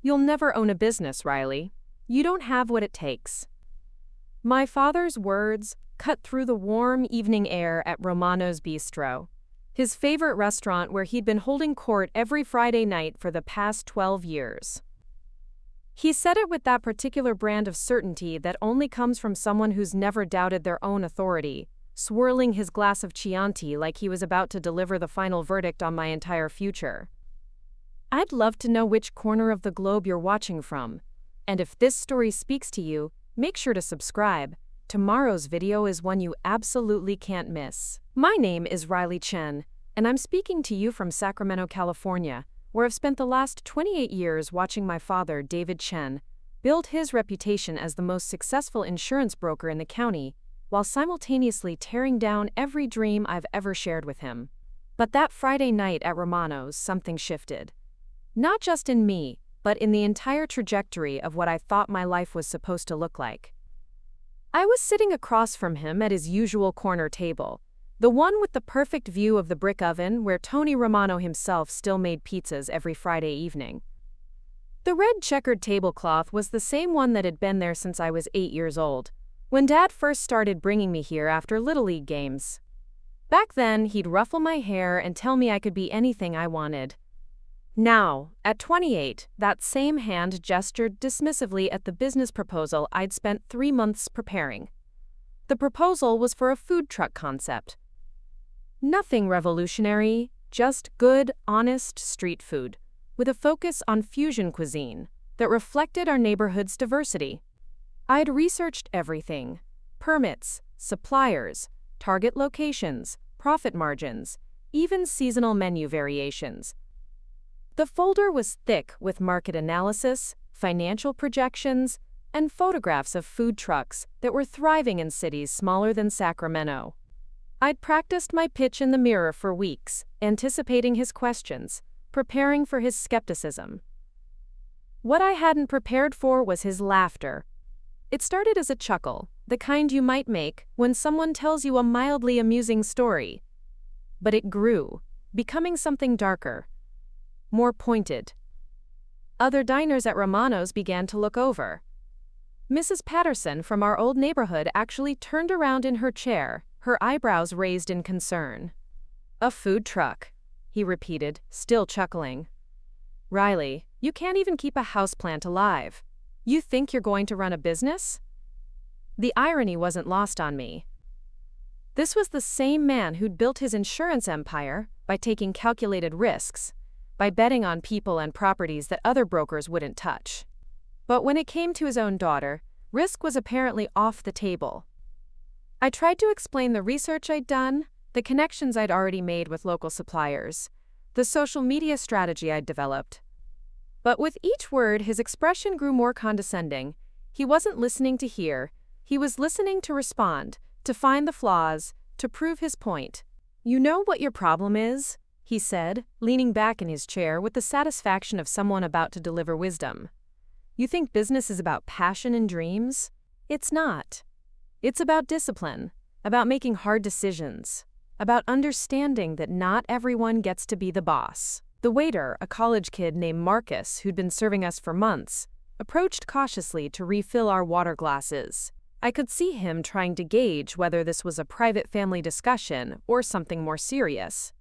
You'll never own a business, Riley. You don't have what it takes. My father's words cut through the warm evening air at Romano's Bistro, his favorite restaurant where he'd been holding court every Friday night for the past 12 years. He said it with that particular brand of certainty that only comes from someone who's never doubted their own authority, swirling his glass of Chianti like he was about to deliver the final verdict on my entire future. I'd love to know which corner of the globe you're watching from. And if this story speaks to you, make sure to subscribe. Tomorrow's video is one you absolutely can't miss. My name is Riley Chen, and I'm speaking to you from Sacramento, California, where I've spent the last 28 years watching my father, David Chen, build his reputation as the most successful insurance broker in the county, while simultaneously tearing down every dream I've ever shared with him. But that Friday night at Romano's, something shifted. Not just in me, but in the entire trajectory of what I thought my life was supposed to look like. I was sitting across from him at his usual corner table, the one with the perfect view of the brick oven where Tony Romano himself still made pizzas every Friday evening. The red checkered tablecloth was the same one that had been there since I was 8 years old, when Dad first started bringing me here after Little League games. Back then, he'd ruffle my hair and tell me I could be anything I wanted. Now, at 28, that same hand gestured dismissively at the business proposal I'd spent 3 months preparing. The proposal was for a food truck concept. Nothing revolutionary, just good, honest street food, with a focus on fusion cuisine that reflected our neighborhood's diversity. I'd researched everything: permits, suppliers, target locations, profit margins, even seasonal menu variations. The folder was thick with market analysis, financial projections, and photographs of food trucks that were thriving in cities smaller than Sacramento. I'd practiced my pitch in the mirror for weeks, anticipating his questions, preparing for his skepticism. What I hadn't prepared for was his laughter. It started as a chuckle, the kind you might make when someone tells you a mildly amusing story. But it grew, becoming something darker, more pointed. Other diners at Romano's began to look over. Mrs. Patterson from our old neighborhood actually turned around in her chair, her eyebrows raised in concern. "A food truck," he repeated, still chuckling. "Riley, you can't even keep a houseplant alive. You think you're going to run a business?" The irony wasn't lost on me. This was the same man who'd built his insurance empire by taking calculated risks, by betting on people and properties that other brokers wouldn't touch. But when it came to his own daughter, risk was apparently off the table. I tried to explain the research I'd done, the connections I'd already made with local suppliers, the social media strategy I'd developed. But with each word, his expression grew more condescending. He wasn't listening to hear, he was listening to respond, to find the flaws, to prove his point. "You know what your problem is?" he said, leaning back in his chair with the satisfaction of someone about to deliver wisdom. "You think business is about passion and dreams? It's not. It's about discipline, about making hard decisions, about understanding that not everyone gets to be the boss." The waiter, a college kid named Marcus who'd been serving us for months, approached cautiously to refill our water glasses. I could see him trying to gauge whether this was a private family discussion or something more serious.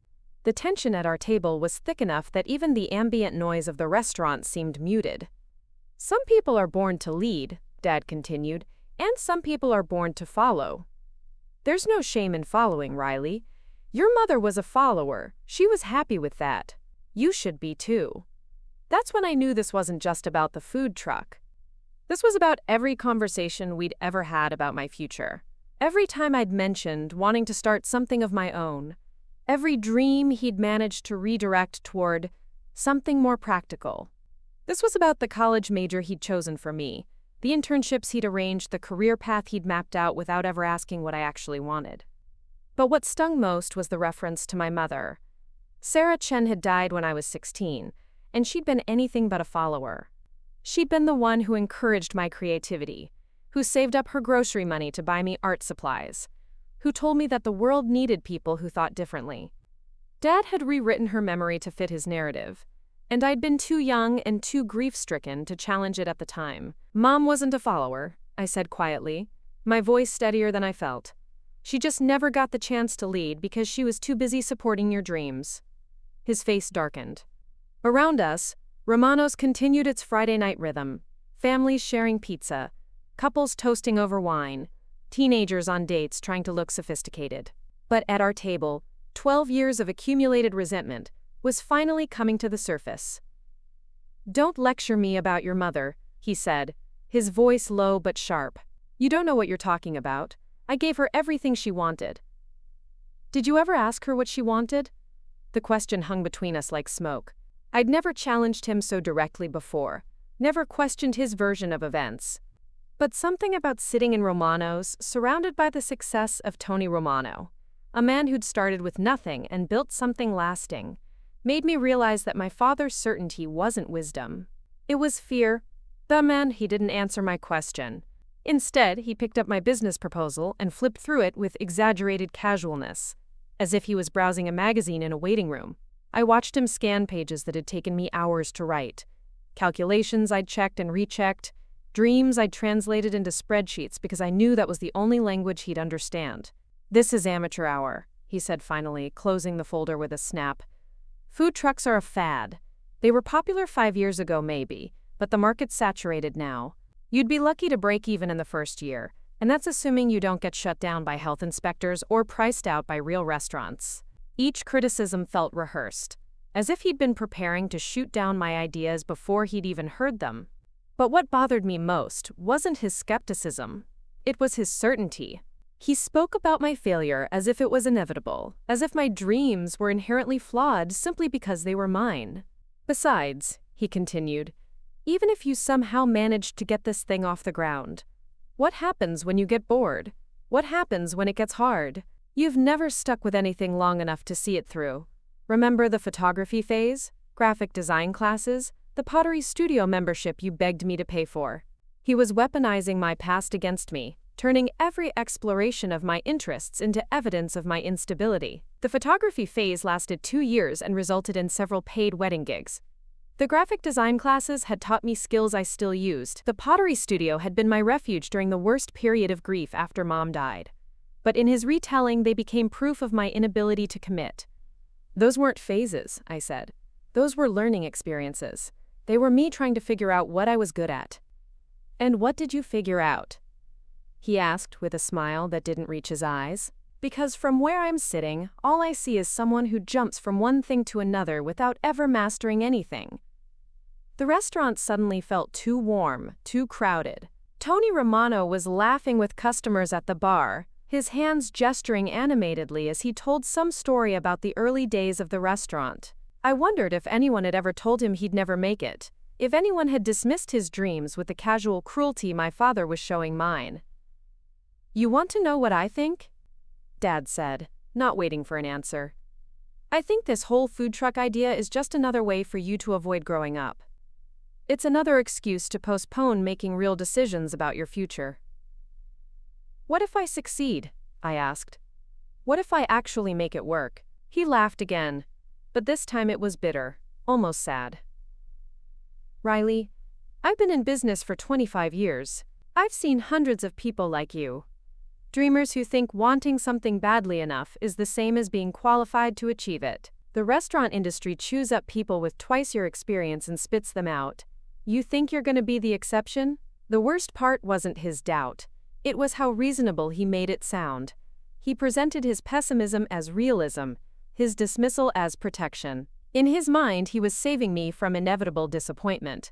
The tension at our table was thick enough that even the ambient noise of the restaurant seemed muted. "Some people are born to lead," Dad continued, "and some people are born to follow. There's no shame in following, Riley. Your mother was a follower. She was happy with that. You should be too." That's when I knew this wasn't just about the food truck. This was about every conversation we'd ever had about my future. Every time I'd mentioned wanting to start something of my own. Every dream he'd managed to redirect toward something more practical. This was about the college major he'd chosen for me, the internships he'd arranged, the career path he'd mapped out without ever asking what I actually wanted. But what stung most was the reference to my mother. Sarah Chen had died when I was 16, and she'd been anything but a follower. She'd been the one who encouraged my creativity, who saved up her grocery money to buy me art supplies, who told me that the world needed people who thought differently. Dad had rewritten her memory to fit his narrative, and I'd been too young and too grief-stricken to challenge it at the time. Mom wasn't a follower, I said quietly, my voice steadier than I felt. She just never got the chance to lead because she was too busy supporting your dreams. His face darkened. Around us, Romano's continued its Friday night rhythm. Families sharing pizza, couples toasting over wine, teenagers on dates trying to look sophisticated. But at our table, 12 years of accumulated resentment was finally coming to the surface. "Don't lecture me about your mother," he said, his voice low but sharp. "You don't know what you're talking about. I gave her everything she wanted." "Did you ever ask her what she wanted?" The question hung between us like smoke. I'd never challenged him so directly before, never questioned his version of events. But something about sitting in Romano's, surrounded by the success of Tony Romano, a man who'd started with nothing and built something lasting, made me realize that my father's certainty wasn't wisdom. It was fear. The man, he didn't answer my question. Instead, he picked up my business proposal and flipped through it with exaggerated casualness, as if he was browsing a magazine in a waiting room. I watched him scan pages that had taken me hours to write, calculations I'd checked and rechecked, dreams I'd translated into spreadsheets because I knew that was the only language he'd understand. "This is amateur hour," he said finally, closing the folder with a snap. "Food trucks are a fad. They were popular 5 years ago maybe, but the market's saturated now. You'd be lucky to break even in the first year, and that's assuming you don't get shut down by health inspectors or priced out by real restaurants." Each criticism felt rehearsed, as if he'd been preparing to shoot down my ideas before he'd even heard them. But what bothered me most wasn't his skepticism. It was his certainty. He spoke about my failure as if it was inevitable, as if my dreams were inherently flawed simply because they were mine. "Besides," he continued, "even if you somehow managed to get this thing off the ground, what happens when you get bored? What happens when it gets hard? You've never stuck with anything long enough to see it through. Remember the photography phase, graphic design classes, the pottery studio membership you begged me to pay for?" He was weaponizing my past against me, turning every exploration of my interests into evidence of my instability. The photography phase lasted 2 years and resulted in several paid wedding gigs. The graphic design classes had taught me skills I still used. The pottery studio had been my refuge during the worst period of grief after Mom died. But in his retelling, they became proof of my inability to commit. "Those weren't phases," I said. "Those were learning experiences. They were me trying to figure out what I was good at." "And what did you figure out?" he asked with a smile that didn't reach his eyes. "Because from where I'm sitting, all I see is someone who jumps from one thing to another without ever mastering anything." The restaurant suddenly felt too warm, too crowded. Tony Romano was laughing with customers at the bar, his hands gesturing animatedly as he told some story about the early days of the restaurant. I wondered if anyone had ever told him he'd never make it, if anyone had dismissed his dreams with the casual cruelty my father was showing mine. "You want to know what I think?" Dad said, not waiting for an answer. "I think this whole food truck idea is just another way for you to avoid growing up. It's another excuse to postpone making real decisions about your future." "What if I succeed?" I asked. "What if I actually make it work?" He laughed again, but this time it was bitter, almost sad. "Riley, I've been in business for 25 years. I've seen hundreds of people like you. Dreamers who think wanting something badly enough is the same as being qualified to achieve it. The restaurant industry chews up people with twice your experience and spits them out. You think you're going to be the exception?" The worst part wasn't his doubt. It was how reasonable he made it sound. He presented his pessimism as realism, his dismissal as protection. In his mind, he was saving me from inevitable disappointment.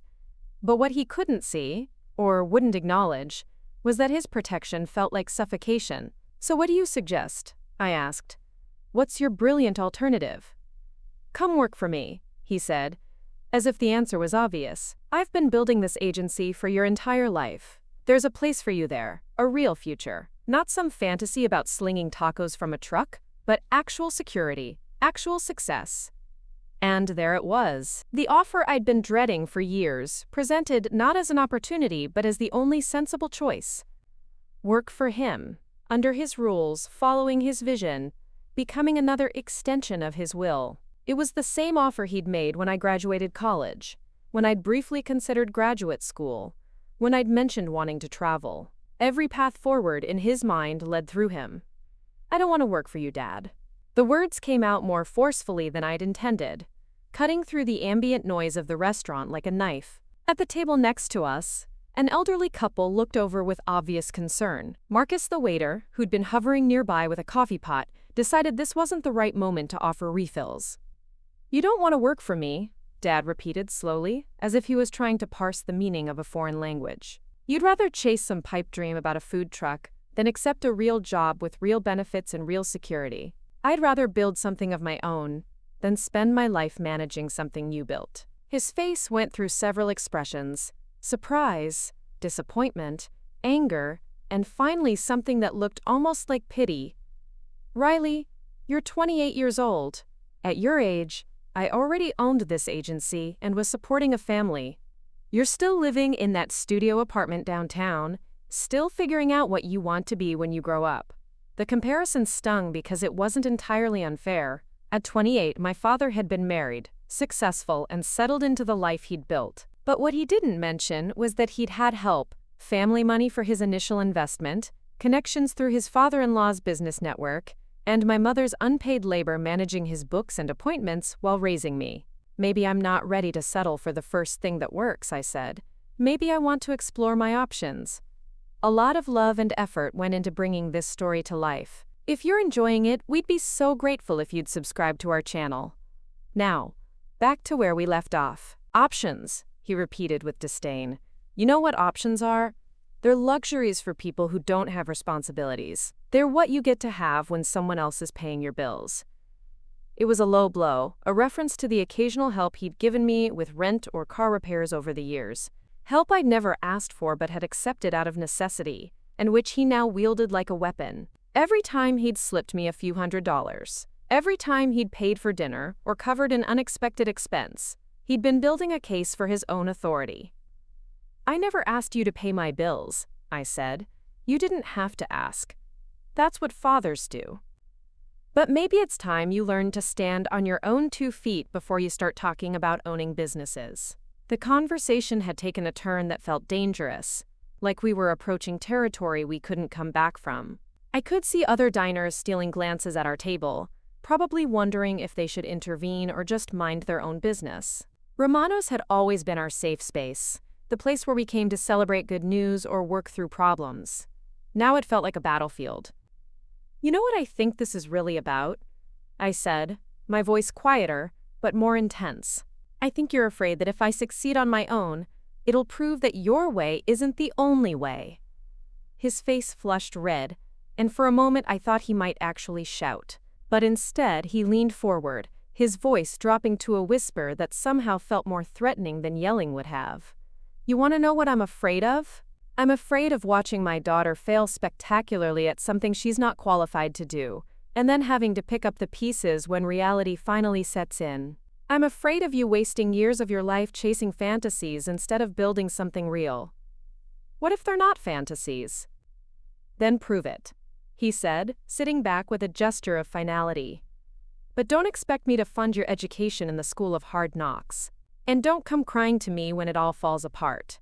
But what he couldn't see, or wouldn't acknowledge, was that his protection felt like suffocation. "So what do you suggest?" I asked. "What's your brilliant alternative?" "Come work for me," he said, as if the answer was obvious. "I've been building this agency for your entire life. There's a place for you there, a real future. Not some fantasy about slinging tacos from a truck, but actual security, actual success." And there it was. The offer I'd been dreading for years, presented not as an opportunity but as the only sensible choice. Work for him, under his rules, following his vision, becoming another extension of his will. It was the same offer he'd made when I graduated college, when I'd briefly considered graduate school, when I'd mentioned wanting to travel. Every path forward in his mind led through him. "I don't want to work for you, Dad." The words came out more forcefully than I'd intended, cutting through the ambient noise of the restaurant like a knife. At the table next to us, an elderly couple looked over with obvious concern. Marcus, the waiter, who'd been hovering nearby with a coffee pot, decided this wasn't the right moment to offer refills. "You don't want to work for me," Dad repeated slowly, as if he was trying to parse the meaning of a foreign language. "You'd rather chase some pipe dream about a food truck than accept a real job with real benefits and real security. I'd rather build something of my own than spend my life managing something you built." His face went through several expressions: surprise, disappointment, anger, and finally something that looked almost like pity. "Riley, you're 28 years old. At your age, I already owned this agency and was supporting a family. You're still living in that studio apartment downtown, still figuring out what you want to be when you grow up." The comparison stung because it wasn't entirely unfair. At 28, my father had been married, successful, and settled into the life he'd built. But what he didn't mention was that he'd had help, family money for his initial investment, connections through his father-in-law's business network, and my mother's unpaid labor managing his books and appointments while raising me. "Maybe I'm not ready to settle for the first thing that works," I said. "Maybe I want to explore my options." A lot of love and effort went into bringing this story to life. If you're enjoying it, we'd be so grateful if you'd subscribe to our channel. Now, back to where we left off. "Options," he repeated with disdain. "You know what options are? They're luxuries for people who don't have responsibilities. They're what you get to have when someone else is paying your bills." It was a low blow, a reference to the occasional help he'd given me with rent or car repairs over the years. Help I'd never asked for but had accepted out of necessity, and which he now wielded like a weapon. Every time he'd slipped me a few $100s, every time he'd paid for dinner or covered an unexpected expense, he'd been building a case for his own authority. "I never asked you to pay my bills," I said. "You didn't have to ask. That's what fathers do. But maybe it's time you learn to stand on your own 2 feet before you start talking about owning businesses." The conversation had taken a turn that felt dangerous, like we were approaching territory we couldn't come back from. I could see other diners stealing glances at our table, probably wondering if they should intervene or just mind their own business. Romano's had always been our safe space, the place where we came to celebrate good news or work through problems. Now it felt like a battlefield. "You know what I think this is really about?" I said, my voice quieter, but more intense. "I think you're afraid that if I succeed on my own, it'll prove that your way isn't the only way." His face flushed red, and for a moment I thought he might actually shout. But instead he leaned forward, his voice dropping to a whisper that somehow felt more threatening than yelling would have. "You want to know what I'm afraid of? I'm afraid of watching my daughter fail spectacularly at something she's not qualified to do, and then having to pick up the pieces when reality finally sets in. I'm afraid of you wasting years of your life chasing fantasies instead of building something real." "What if they're not fantasies?" "Then prove it," he said, sitting back with a gesture of finality. "But don't expect me to fund your education in the school of hard knocks. And don't come crying to me when it all falls apart."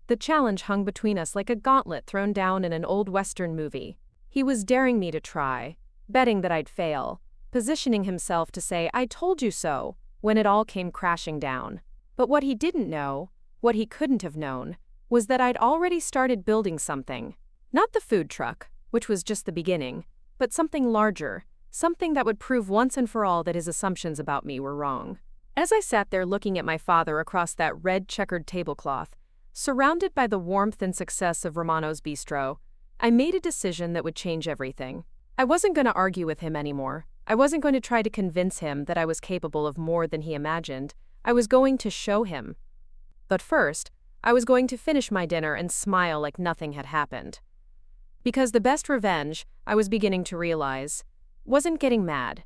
The challenge hung between us like a gauntlet thrown down in an old Western movie. He was daring me to try, betting that I'd fail, positioning himself to say, "I told you so," when it all came crashing down. But what he didn't know, what he couldn't have known, was that I'd already started building something. Not the food truck, which was just the beginning, but something larger, something that would prove once and for all that his assumptions about me were wrong. As I sat there looking at my father across that red checkered tablecloth, surrounded by the warmth and success of Romano's Bistro, I made a decision that would change everything. I wasn't going to argue with him anymore. I wasn't going to try to convince him that I was capable of more than he imagined. I was going to show him. But first, I was going to finish my dinner and smile like nothing had happened. Because the best revenge, I was beginning to realize, wasn't getting mad.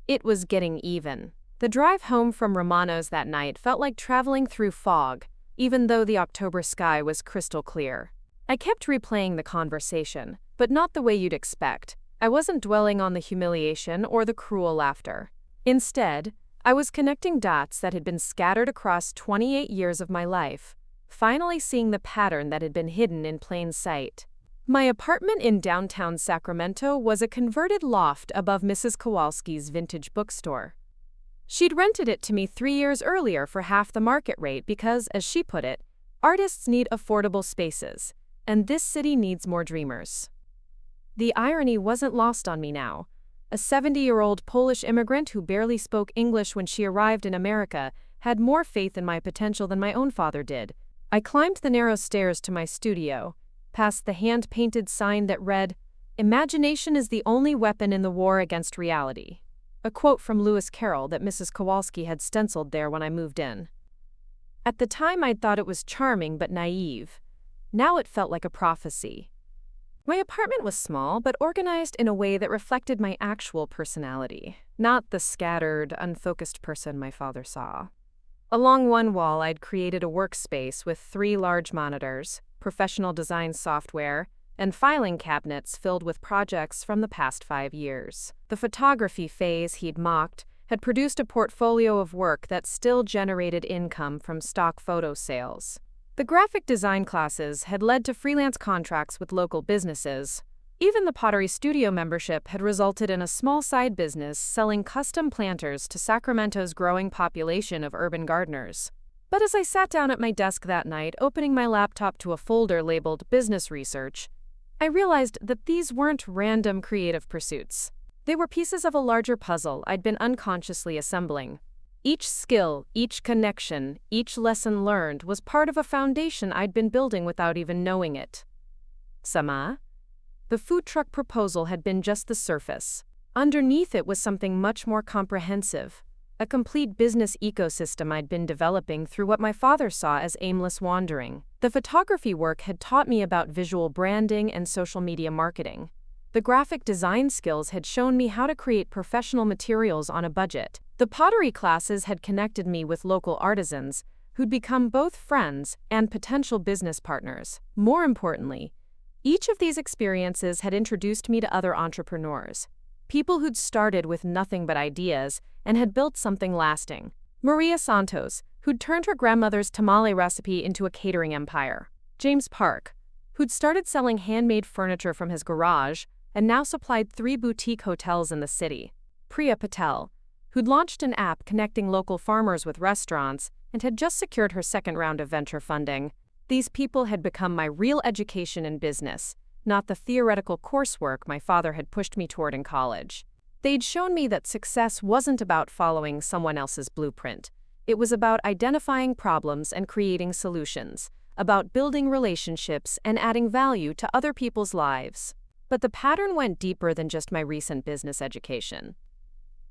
It was getting even. The drive home from Romano's that night felt like traveling through fog, even though the October sky was crystal clear. I kept replaying the conversation, but not the way you'd expect. I wasn't dwelling on the humiliation or the cruel laughter. Instead, I was connecting dots that had been scattered across 28 years of my life, finally seeing the pattern that had been hidden in plain sight. My apartment in downtown Sacramento was a converted loft above Mrs. Kowalski's vintage bookstore. She'd rented it to me 3 years earlier for half the market rate because, as she put it, artists need affordable spaces, and this city needs more dreamers. The irony wasn't lost on me now. A 70-year-old Polish immigrant who barely spoke English when she arrived in America had more faith in my potential than my own father did. I climbed the narrow stairs to my studio, past the hand-painted sign that read, "Imagination is the only weapon in the war against reality," a quote from Lewis Carroll that Mrs. Kowalski had stenciled there when I moved in. At the time I'd thought it was charming but naive. Now it felt like a prophecy. My apartment was small but organized in a way that reflected my actual personality, not the scattered, unfocused person my father saw. Along one wall I'd created a workspace with 3 large monitors, professional design software, and filing cabinets filled with projects from the past 5 years. The photography phase he'd mocked had produced a portfolio of work that still generated income from stock photo sales. The graphic design classes had led to freelance contracts with local businesses. Even the pottery studio membership had resulted in a small side business selling custom planters to Sacramento's growing population of urban gardeners. But as I sat down at my desk that night, opening my laptop to a folder labeled Business Research, I realized that these weren't random creative pursuits. They were pieces of a larger puzzle I'd been unconsciously assembling. Each skill, each connection, each lesson learned was part of a foundation I'd been building without even knowing it. Sama? The food truck proposal had been just the surface. Underneath it was something much more comprehensive, a complete business ecosystem I'd been developing through what my father saw as aimless wandering. The photography work had taught me about visual branding and social media marketing. The graphic design skills had shown me how to create professional materials on a budget. The pottery classes had connected me with local artisans who'd become both friends and potential business partners. More importantly, each of these experiences had introduced me to other entrepreneurs, people who'd started with nothing but ideas and had built something lasting. Maria Santos, who'd turned her grandmother's tamale recipe into a catering empire. James Park, who'd started selling handmade furniture from his garage and now supplied 3 boutique hotels in the city. Priya Patel, who'd launched an app connecting local farmers with restaurants and had just secured her second round of venture funding. These people had become my real education in business, not the theoretical coursework my father had pushed me toward in college. They'd shown me that success wasn't about following someone else's blueprint. It was about identifying problems and creating solutions, about building relationships and adding value to other people's lives. But the pattern went deeper than just my recent business education.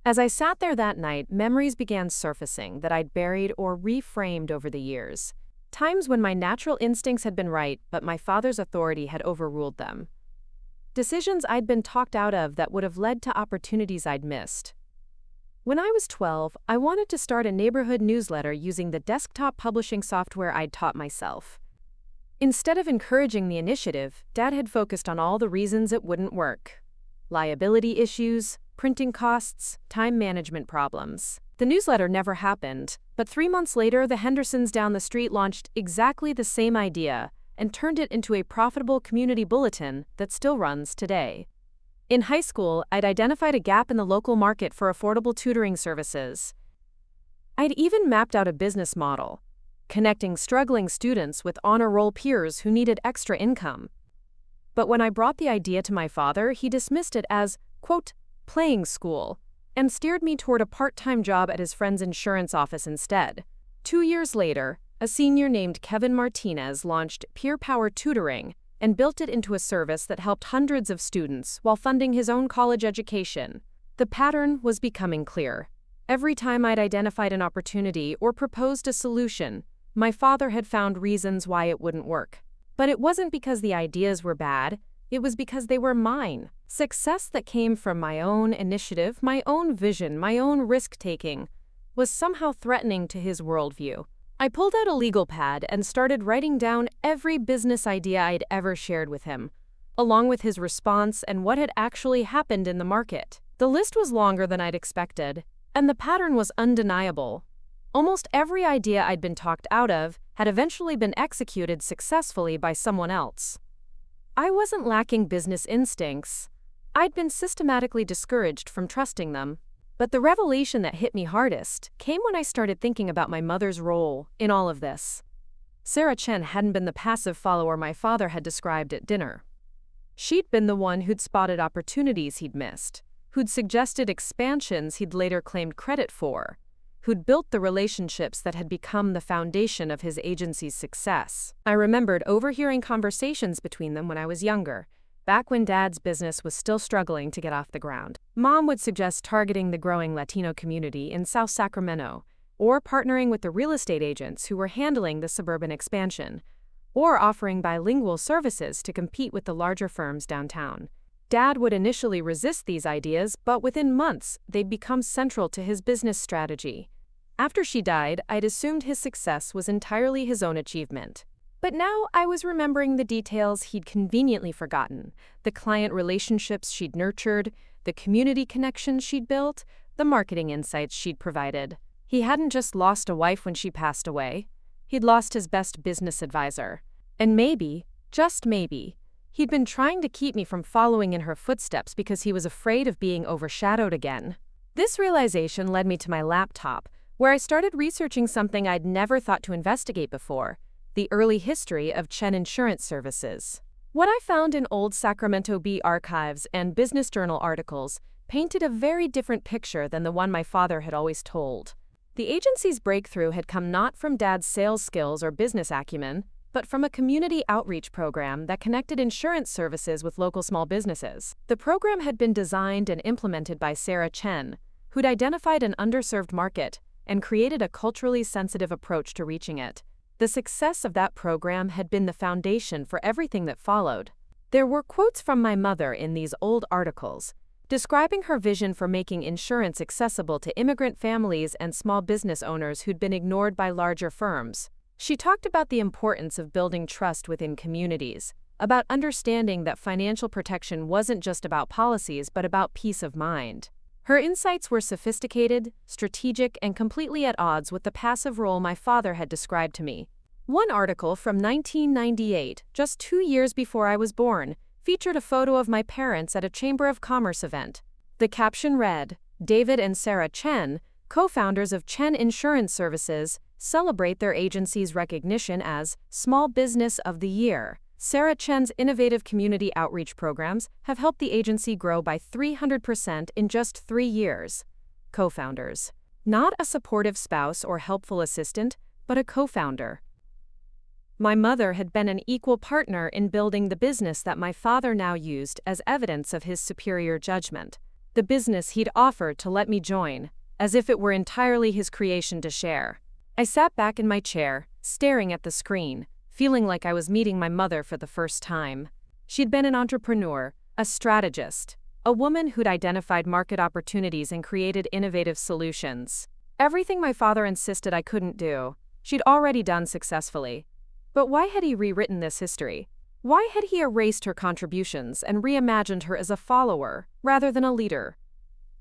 As I sat there that night, memories began surfacing that I'd buried or reframed over the years. Times when my natural instincts had been right, but my father's authority had overruled them. Decisions I'd been talked out of that would have led to opportunities I'd missed. When I was 12, I wanted to start a neighborhood newsletter using the desktop publishing software I'd taught myself. Instead of encouraging the initiative, Dad had focused on all the reasons it wouldn't work. Liability issues, printing costs, time management problems. The newsletter never happened, but 3 months later, the Hendersons down the street launched exactly the same idea and turned it into a profitable community bulletin that still runs today. In high school, I'd identified a gap in the local market for affordable tutoring services. I'd even mapped out a business model, connecting struggling students with honor roll peers who needed extra income. But when I brought the idea to my father, he dismissed it as, quote, playing school, and steered me toward a part-time job at his friend's insurance office instead. 2 years later, a senior named Kevin Martinez launched Peer Power Tutoring and built it into a service that helped hundreds of students while funding his own college education. The pattern was becoming clear. Every time I'd identified an opportunity or proposed a solution, my father had found reasons why it wouldn't work. But it wasn't because the ideas were bad, it was because they were mine. Success that came from my own initiative, my own vision, my own risk-taking, was somehow threatening to his worldview. I pulled out a legal pad and started writing down every business idea I'd ever shared with him, along with his response and what had actually happened in the market. The list was longer than I'd expected, And the pattern was undeniable. Almost every idea I'd been talked out of had eventually been executed successfully by someone else. I wasn't lacking business instincts. I'd been systematically discouraged from trusting them. But the revelation that hit me hardest came when I started thinking about my mother's role in all of this. Sarah Chen hadn't been the passive follower my father had described at dinner. She'd been the one who'd spotted opportunities he'd missed, who'd suggested expansions he'd later claimed credit for, who'd built the relationships that had become the foundation of his agency's success. I remembered overhearing conversations between them when I was younger, back when Dad's business was still struggling to get off the ground. Mom would suggest targeting the growing Latino community in South Sacramento, or partnering with the real estate agents who were handling the suburban expansion, or offering bilingual services to compete with the larger firms downtown. Dad would initially resist these ideas, but within months, they'd become central to his business strategy. After she died, I'd assumed his success was entirely his own achievement. But now I was remembering the details he'd conveniently forgotten, the client relationships she'd nurtured, the community connections she'd built, the marketing insights she'd provided. He hadn't just lost a wife when she passed away. He'd lost his best business advisor. And maybe, just maybe, he'd been trying to keep me from following in her footsteps because he was afraid of being overshadowed again. This realization led me to my laptop, where I started researching something I'd never thought to investigate before: the early history of Chen Insurance Services. What I found in old Sacramento Bee archives and Business Journal articles painted a very different picture than the one my father had always told. The agency's breakthrough had come not from Dad's sales skills or business acumen, but from a community outreach program that connected insurance services with local small businesses. The program had been designed and implemented by Sarah Chen, who'd identified an underserved market and created a culturally sensitive approach to reaching it. The success of that program had been the foundation for everything that followed. There were quotes from my mother in these old articles, describing her vision for making insurance accessible to immigrant families and small business owners who'd been ignored by larger firms. She talked about the importance of building trust within communities, about understanding that financial protection wasn't just about policies but about peace of mind. Her insights were sophisticated, strategic, and completely at odds with the passive role my father had described to me. One article from 1998, just 2 years before I was born, featured a photo of my parents at a Chamber of Commerce event. The caption read, "David and Sarah Chen, co-founders of Chen Insurance Services, celebrate their agency's recognition as Small Business of the Year. Sarah Chen's innovative community outreach programs have helped the agency grow by 300% in just 3 years." Co-founders. Not a supportive spouse or helpful assistant, but a co-founder. My mother had been an equal partner in building the business that my father now used as evidence of his superior judgment. The business he'd offered to let me join, as if it were entirely his creation to share. I sat back in my chair, staring at the screen, feeling like I was meeting my mother for the first time. She'd been an entrepreneur, a strategist, a woman who'd identified market opportunities and created innovative solutions. Everything my father insisted I couldn't do, she'd already done successfully. But why had he rewritten this history? Why had he erased her contributions and reimagined her as a follower, rather than a leader?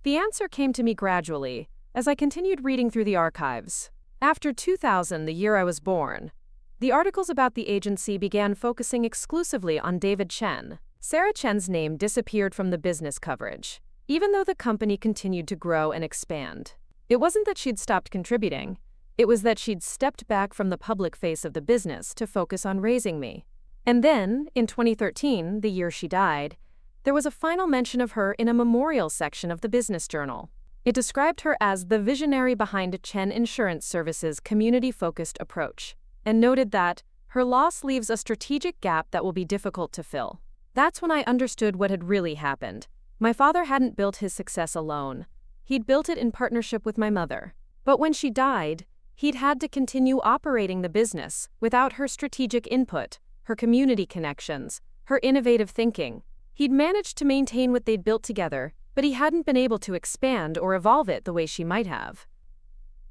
The answer came to me gradually, as I continued reading through the archives. After 2000, the year I was born, the articles about the agency began focusing exclusively on David Chen. Sarah Chen's name disappeared from the business coverage, even though the company continued to grow and expand. It wasn't that she'd stopped contributing. It was that she'd stepped back from the public face of the business to focus on raising me. And then, in 2013, the year she died, there was a final mention of her in a memorial section of the Business Journal. It described her as the visionary behind Chen Insurance Services' community-focused approach, and noted that her loss leaves a strategic gap that will be difficult to fill. That's when I understood what had really happened. My father hadn't built his success alone. He'd built it in partnership with my mother. But when she died, he'd had to continue operating the business without her strategic input, her community connections, her innovative thinking. He'd managed to maintain what they'd built together, but he hadn't been able to expand or evolve it the way she might have.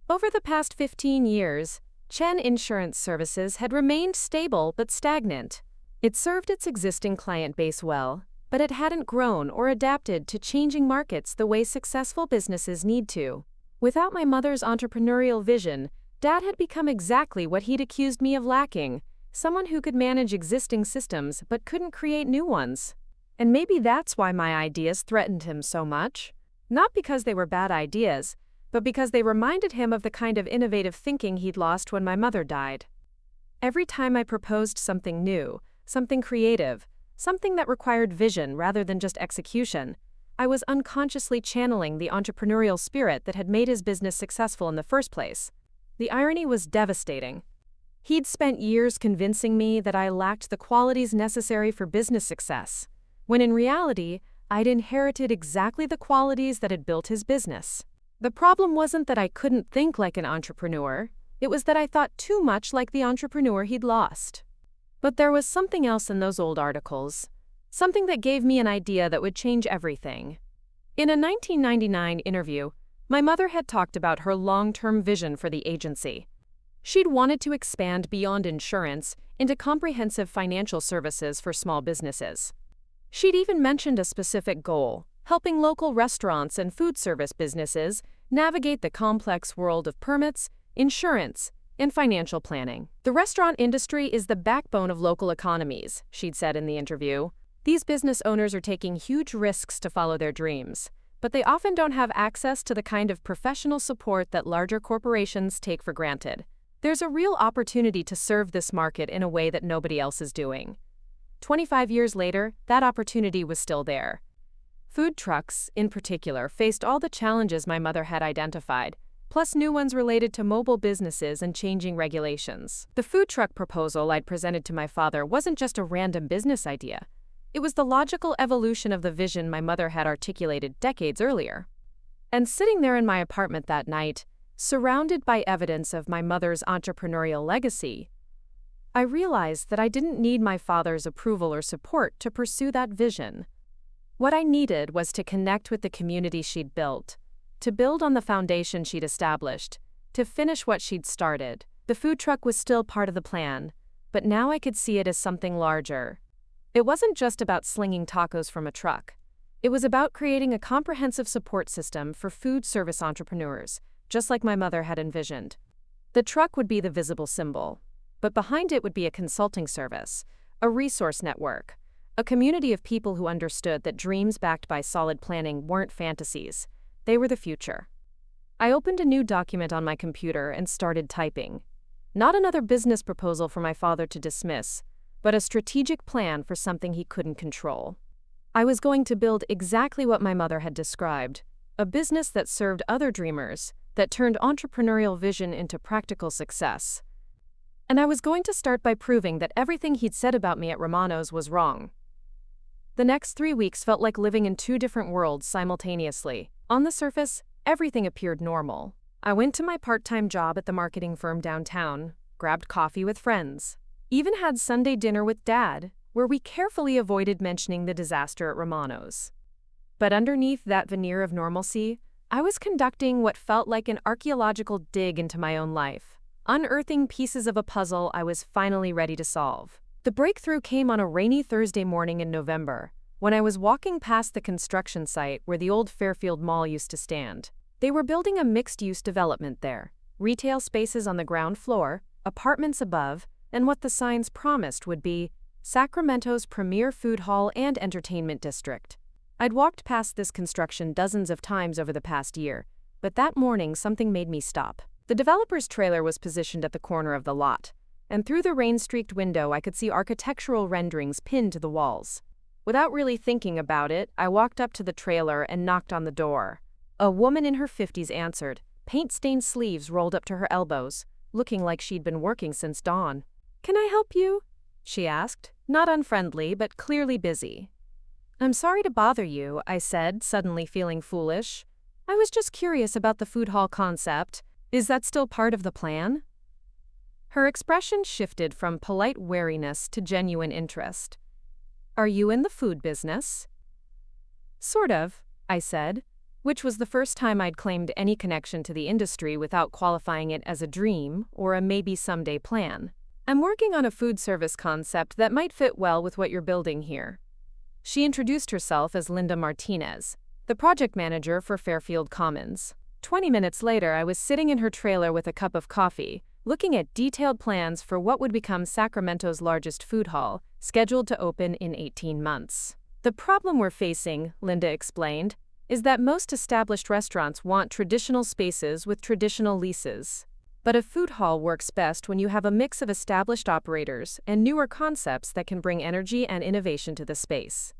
Over the past 15 years, Chen Insurance Services had remained stable but stagnant. It served its existing client base well, but it hadn't grown or adapted to changing markets the way successful businesses need to. Without my mother's entrepreneurial vision, Dad had become exactly what he'd accused me of lacking, someone who could manage existing systems but couldn't create new ones. And maybe that's why my ideas threatened him so much. Not because they were bad ideas, but because they reminded him of the kind of innovative thinking he'd lost when my mother died. Every time I proposed something new, something creative, something that required vision rather than just execution, I was unconsciously channeling the entrepreneurial spirit that had made his business successful in the first place. The irony was devastating. He'd spent years convincing me that I lacked the qualities necessary for business success, when in reality, I'd inherited exactly the qualities that had built his business. The problem wasn't that I couldn't think like an entrepreneur, it was that I thought too much like the entrepreneur he'd lost. But there was something else in those old articles, something that gave me an idea that would change everything. In a 1999 interview, my mother had talked about her long-term vision for the agency. She'd wanted to expand beyond insurance into comprehensive financial services for small businesses. She'd even mentioned a specific goal, helping local restaurants and food service businesses navigate the complex world of permits, insurance, and financial planning. The restaurant industry is the backbone of local economies, she'd said in the interview. These business owners are taking huge risks to follow their dreams, but they often don't have access to the kind of professional support that larger corporations take for granted. There's a real opportunity to serve this market in a way that nobody else is doing. 25 years later, that opportunity was still there. Food trucks, in particular, faced all the challenges my mother had identified, plus new ones related to mobile businesses and changing regulations. The food truck proposal I'd presented to my father wasn't just a random business idea. It was the logical evolution of the vision my mother had articulated decades earlier. And sitting there in my apartment that night, surrounded by evidence of my mother's entrepreneurial legacy, I realized that I didn't need my father's approval or support to pursue that vision. What I needed was to connect with the community she'd built, to build on the foundation she'd established, to finish what she'd started. The food truck was still part of the plan, but now I could see it as something larger. It wasn't just about slinging tacos from a truck. It was about creating a comprehensive support system for food service entrepreneurs, just like my mother had envisioned. The truck would be the visible symbol, but behind it would be a consulting service, a resource network, a community of people who understood that dreams backed by solid planning weren't fantasies. They were the future. I opened a new document on my computer and started typing. Not another business proposal for my father to dismiss, but a strategic plan for something he couldn't control. I was going to build exactly what my mother had described, a business that served other dreamers, that turned entrepreneurial vision into practical success. And I was going to start by proving that everything he'd said about me at Romano's was wrong. The next 3 weeks felt like living in two different worlds simultaneously. On the surface, everything appeared normal. I went to my part-time job at the marketing firm downtown, grabbed coffee with friends, even had Sunday dinner with Dad, where we carefully avoided mentioning the disaster at Romano's. But underneath that veneer of normalcy, I was conducting what felt like an archaeological dig into my own life, unearthing pieces of a puzzle I was finally ready to solve. The breakthrough came on a rainy Thursday morning in November, when I was walking past the construction site where the old Fairfield Mall used to stand. They were building a mixed-use development there, retail spaces on the ground floor, apartments above, and what the signs promised would be Sacramento's premier food hall and entertainment district. I'd walked past this construction dozens of times over the past year, but that morning something made me stop. The developer's trailer was positioned at the corner of the lot, and through the rain-streaked window I could see architectural renderings pinned to the walls. Without really thinking about it, I walked up to the trailer and knocked on the door. A woman in her 50s answered, paint-stained sleeves rolled up to her elbows, looking like she'd been working since dawn. "Can I help you?" she asked, not unfriendly but clearly busy. "I'm sorry to bother you," I said, suddenly feeling foolish. "I was just curious about the food hall concept. Is that still part of the plan?" Her expression shifted from polite wariness to genuine interest. "Are you in the food business?" "Sort of," I said, which was the first time I'd claimed any connection to the industry without qualifying it as a dream or a maybe someday plan. "I'm working on a food service concept that might fit well with what you're building here." She introduced herself as Linda Martinez, the project manager for Fairfield Commons. 20 minutes later, I was sitting in her trailer with a cup of coffee, looking at detailed plans for what would become Sacramento's largest food hall, scheduled to open in 18 months. The problem we're facing, Linda explained, is that most established restaurants want traditional spaces with traditional leases. But a food hall works best when you have a mix of established operators and newer concepts that can bring energy and innovation to the space.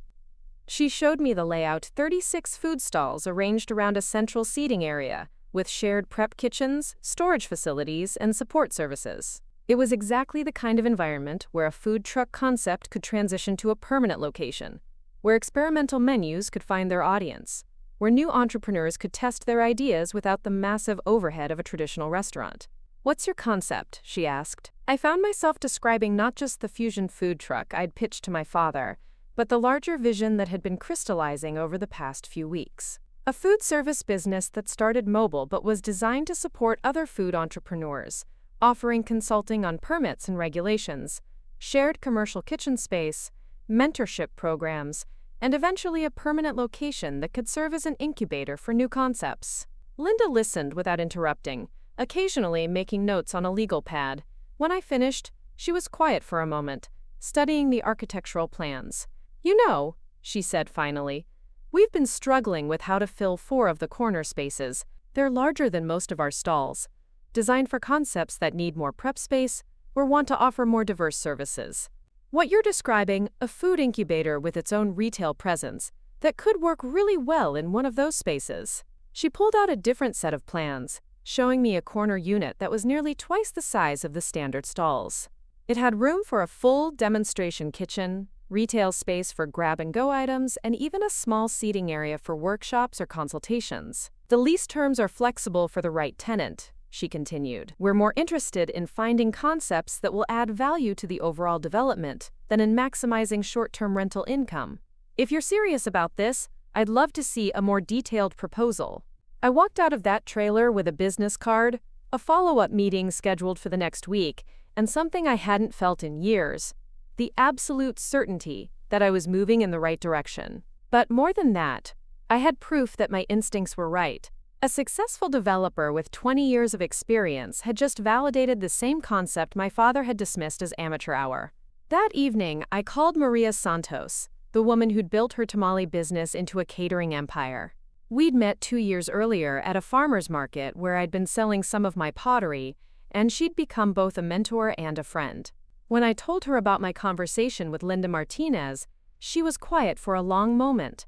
She showed me the layout: 36 food stalls arranged around a central seating area, with shared prep kitchens, storage facilities, and support services. It was exactly the kind of environment where a food truck concept could transition to a permanent location, where experimental menus could find their audience, where new entrepreneurs could test their ideas without the massive overhead of a traditional restaurant. "What's your concept?" she asked. I found myself describing not just the fusion food truck I'd pitched to my father, but the larger vision that had been crystallizing over the past few weeks. A food service business that started mobile but was designed to support other food entrepreneurs, offering consulting on permits and regulations, shared commercial kitchen space, mentorship programs, and eventually a permanent location that could serve as an incubator for new concepts. Linda listened without interrupting, occasionally making notes on a legal pad. When I finished, she was quiet for a moment, studying the architectural plans. "You know," she said finally, "we've been struggling with how to fill 4 of the corner spaces. They're larger than most of our stalls, designed for concepts that need more prep space or want to offer more diverse services. What you're describing, a food incubator with its own retail presence, that could work really well in one of those spaces." She pulled out a different set of plans, showing me a corner unit that was nearly twice the size of the standard stalls. It had room for a full demonstration kitchen, retail space for grab-and-go items, and even a small seating area for workshops or consultations. "The lease terms are flexible for the right tenant," she continued. "We're more interested in finding concepts that will add value to the overall development than in maximizing short-term rental income. If you're serious about this, I'd love to see a more detailed proposal." I walked out of that trailer with a business card, a follow-up meeting scheduled for the next week, and something I hadn't felt in years: the absolute certainty that I was moving in the right direction. But more than that, I had proof that my instincts were right. A successful developer with 20 years of experience had just validated the same concept my father had dismissed as amateur hour. That evening, I called Maria Santos, the woman who'd built her tamale business into a catering empire. We'd met 2 years earlier at a farmer's market where I'd been selling some of my pottery, and she'd become both a mentor and a friend. When I told her about my conversation with Linda Martinez, she was quiet for a long moment.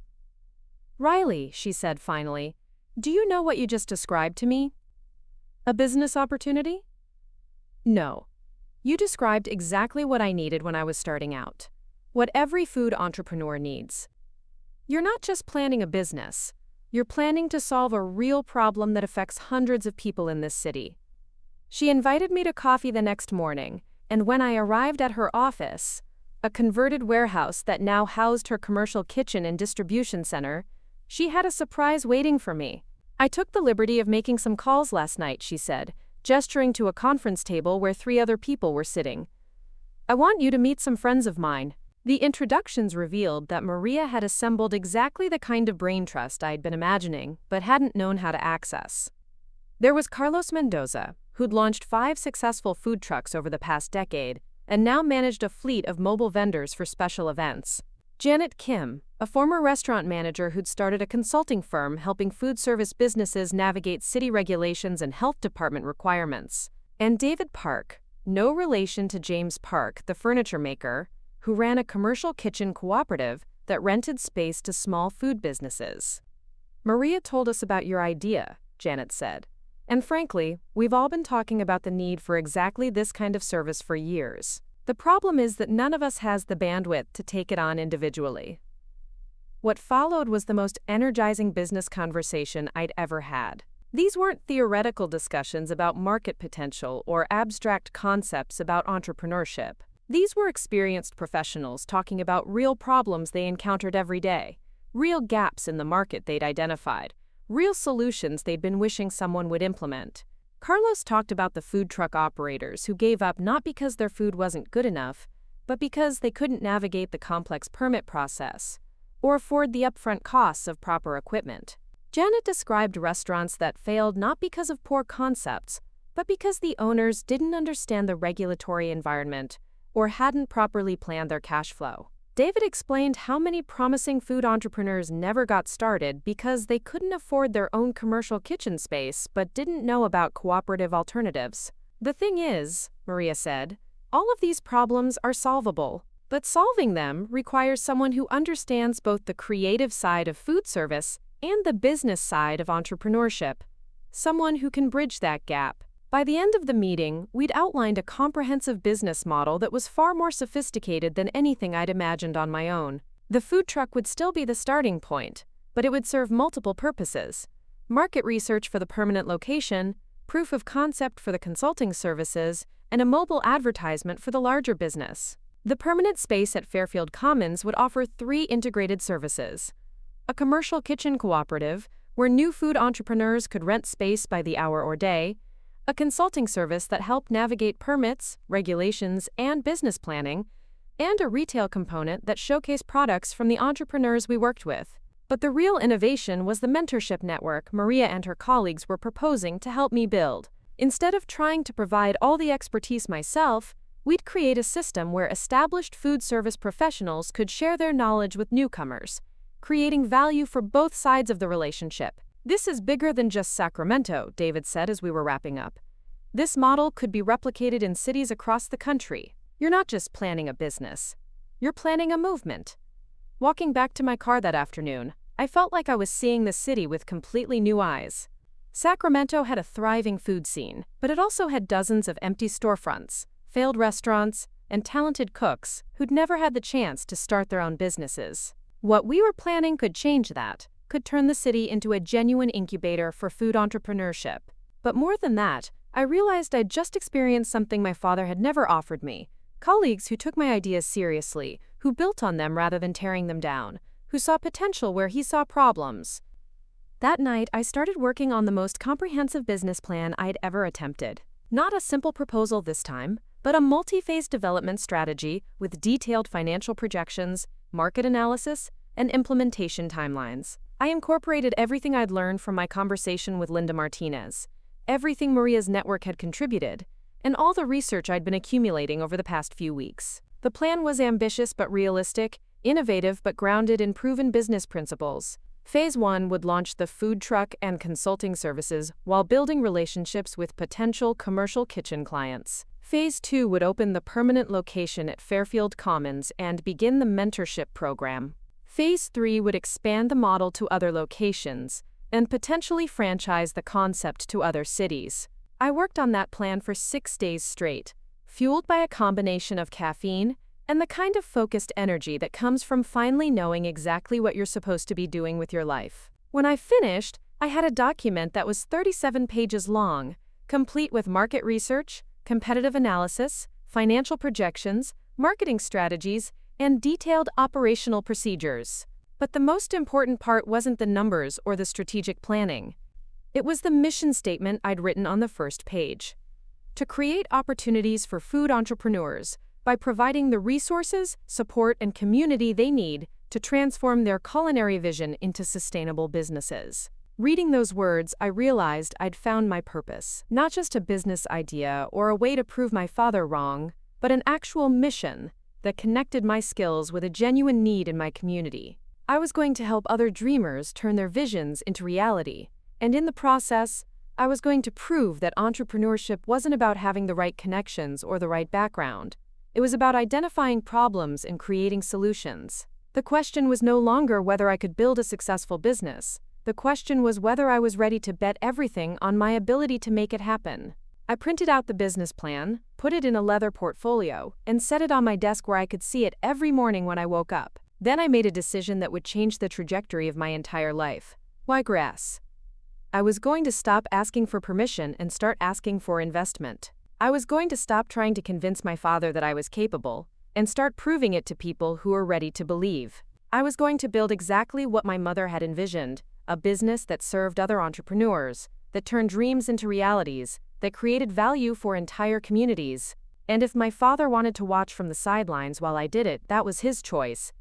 "Riley," she said finally, "do you know what you just described to me? A business opportunity?" "No. You described exactly what I needed when I was starting out. What every food entrepreneur needs. You're not just planning a business. You're planning to solve a real problem that affects hundreds of people in this city." She invited me to coffee the next morning, and when I arrived at her office, a converted warehouse that now housed her commercial kitchen and distribution center, she had a surprise waiting for me. "I took the liberty of making some calls last night," she said, gesturing to a conference table where 3 other people were sitting. "I want you to meet some friends of mine." The introductions revealed that Maria had assembled exactly the kind of brain trust I'd been imagining, but hadn't known how to access. There was Carlos Mendoza, who'd launched 5 successful food trucks over the past decade, and now managed a fleet of mobile vendors for special events. Janet Kim, a former restaurant manager who'd started a consulting firm helping food service businesses navigate city regulations and health department requirements. And David Park, no relation to James Park, the furniture maker, who ran a commercial kitchen cooperative that rented space to small food businesses. "Maria told us about your idea," Janet said. "And frankly, we've all been talking about the need for exactly this kind of service for years. The problem is that none of us has the bandwidth to take it on individually." What followed was the most energizing business conversation I'd ever had. These weren't theoretical discussions about market potential or abstract concepts about entrepreneurship. These were experienced professionals talking about real problems they encountered every day, real gaps in the market they'd identified, real solutions they'd been wishing someone would implement. Carlos talked about the food truck operators who gave up not because their food wasn't good enough, but because they couldn't navigate the complex permit process or afford the upfront costs of proper equipment. Janet described restaurants that failed not because of poor concepts, but because the owners didn't understand the regulatory environment or hadn't properly planned their cash flow. David explained how many promising food entrepreneurs never got started because they couldn't afford their own commercial kitchen space but didn't know about cooperative alternatives. The thing is, Maria said, all of these problems are solvable, but solving them requires someone who understands both the creative side of food service and the business side of entrepreneurship. Someone who can bridge that gap. By the end of the meeting, we'd outlined a comprehensive business model that was far more sophisticated than anything I'd imagined on my own. The food truck would still be the starting point, but it would serve multiple purposes: market research for the permanent location, proof of concept for the consulting services, and a mobile advertisement for the larger business. The permanent space at Fairfield Commons would offer 3 integrated services: a commercial kitchen cooperative, where new food entrepreneurs could rent space by the hour or day; a consulting service that helped navigate permits, regulations, and business planning; and a retail component that showcased products from the entrepreneurs we worked with. But the real innovation was the mentorship network Maria and her colleagues were proposing to help me build. Instead of trying to provide all the expertise myself, we'd create a system where established food service professionals could share their knowledge with newcomers, creating value for both sides of the relationship. This is bigger than just Sacramento, David said as we were wrapping up. This model could be replicated in cities across the country. You're not just planning a business. You're planning a movement. Walking back to my car that afternoon, I felt like I was seeing the city with completely new eyes. Sacramento had a thriving food scene, but it also had dozens of empty storefronts, failed restaurants, and talented cooks who'd never had the chance to start their own businesses. What we were planning could change that, could turn the city into a genuine incubator for food entrepreneurship. But more than that, I realized I'd just experienced something my father had never offered me: colleagues who took my ideas seriously, who built on them rather than tearing them down, who saw potential where he saw problems. That night, I started working on the most comprehensive business plan I'd ever attempted. Not a simple proposal this time, but a multi-phase development strategy with detailed financial projections, market analysis, and implementation timelines. I incorporated everything I'd learned from my conversation with Linda Martinez, everything Maria's network had contributed, and all the research I'd been accumulating over the past few weeks. The plan was ambitious but realistic, innovative but grounded in proven business principles. Phase 1 would launch the food truck and consulting services while building relationships with potential commercial kitchen clients. Phase 2 would open the permanent location at Fairfield Commons and begin the mentorship program. Phase 3 would expand the model to other locations and potentially franchise the concept to other cities. I worked on that plan for 6 days straight, fueled by a combination of caffeine and the kind of focused energy that comes from finally knowing exactly what you're supposed to be doing with your life. When I finished, I had a document that was 37 pages long, complete with market research, competitive analysis, financial projections, marketing strategies, and detailed operational procedures. But the most important part wasn't the numbers or the strategic planning. It was the mission statement I'd written on the first page: to create opportunities for food entrepreneurs by providing the resources, support, and community they need to transform their culinary vision into sustainable businesses. Reading those words, I realized I'd found my purpose. Not just a business idea or a way to prove my father wrong, but an actual mission that connected my skills with a genuine need in my community. I was going to help other dreamers turn their visions into reality, and in the process, I was going to prove that entrepreneurship wasn't about having the right connections or the right background. It was about identifying problems and creating solutions. The question was no longer whether I could build a successful business. The question was whether I was ready to bet everything on my ability to make it happen. I printed out the business plan, put it in a leather portfolio, and set it on my desk where I could see it every morning when I woke up. Then I made a decision that would change the trajectory of my entire life. Why grass? I was going to stop asking for permission and start asking for investment. I was going to stop trying to convince my father that I was capable and start proving it to people who were ready to believe. I was going to build exactly what my mother had envisioned: a business that served other entrepreneurs, that turned dreams into realities, that created value for entire communities. And if my father wanted to watch from the sidelines while I did it, that was his choice.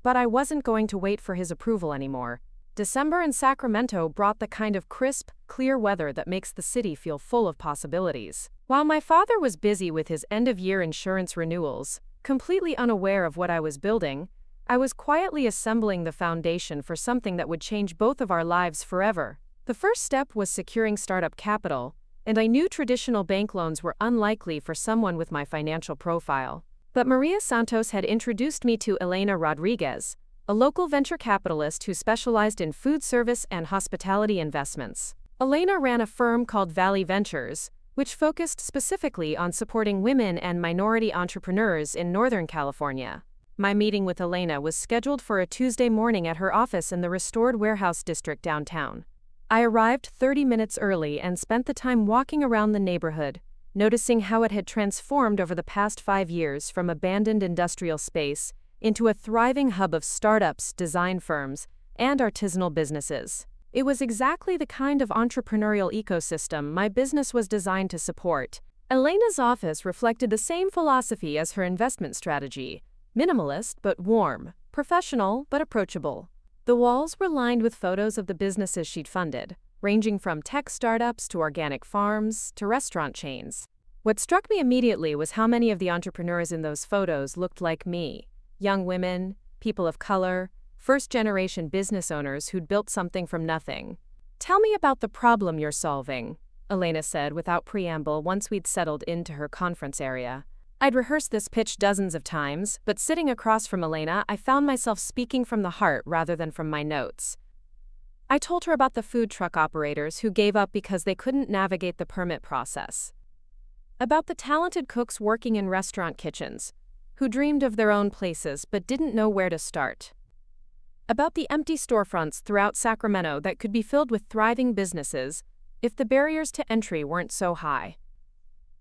But I wasn't going to wait for his approval anymore. December in Sacramento brought the kind of crisp, clear weather that makes the city feel full of possibilities. While my father was busy with his end-of-year insurance renewals, completely unaware of what I was building, I was quietly assembling the foundation for something that would change both of our lives forever. The first step was securing startup capital, and I knew traditional bank loans were unlikely for someone with my financial profile. But Maria Santos had introduced me to Elena Rodriguez, a local venture capitalist who specialized in food service and hospitality investments. Elena ran a firm called Valley Ventures, which focused specifically on supporting women and minority entrepreneurs in Northern California. My meeting with Elena was scheduled for a Tuesday morning at her office in the Restored Warehouse District downtown. I arrived 30 minutes early and spent the time walking around the neighborhood, noticing how it had transformed over the past 5 years from abandoned industrial space into a thriving hub of startups, design firms, and artisanal businesses. It was exactly the kind of entrepreneurial ecosystem my business was designed to support. Elena's office reflected the same philosophy as her investment strategy: minimalist but warm, professional but approachable. The walls were lined with photos of the businesses she'd funded, ranging from tech startups to organic farms to restaurant chains. What struck me immediately was how many of the entrepreneurs in those photos looked like me: young women, people of color, first-generation business owners who'd built something from nothing. "Tell me about the problem you're solving," Elena said without preamble once we'd settled into her conference area. I'd rehearsed this pitch dozens of times, but sitting across from Elena, I found myself speaking from the heart rather than from my notes. I told her about the food truck operators who gave up because they couldn't navigate the permit process. About the talented cooks working in restaurant kitchens, who dreamed of their own places but didn't know where to start. About the empty storefronts throughout Sacramento that could be filled with thriving businesses if the barriers to entry weren't so high.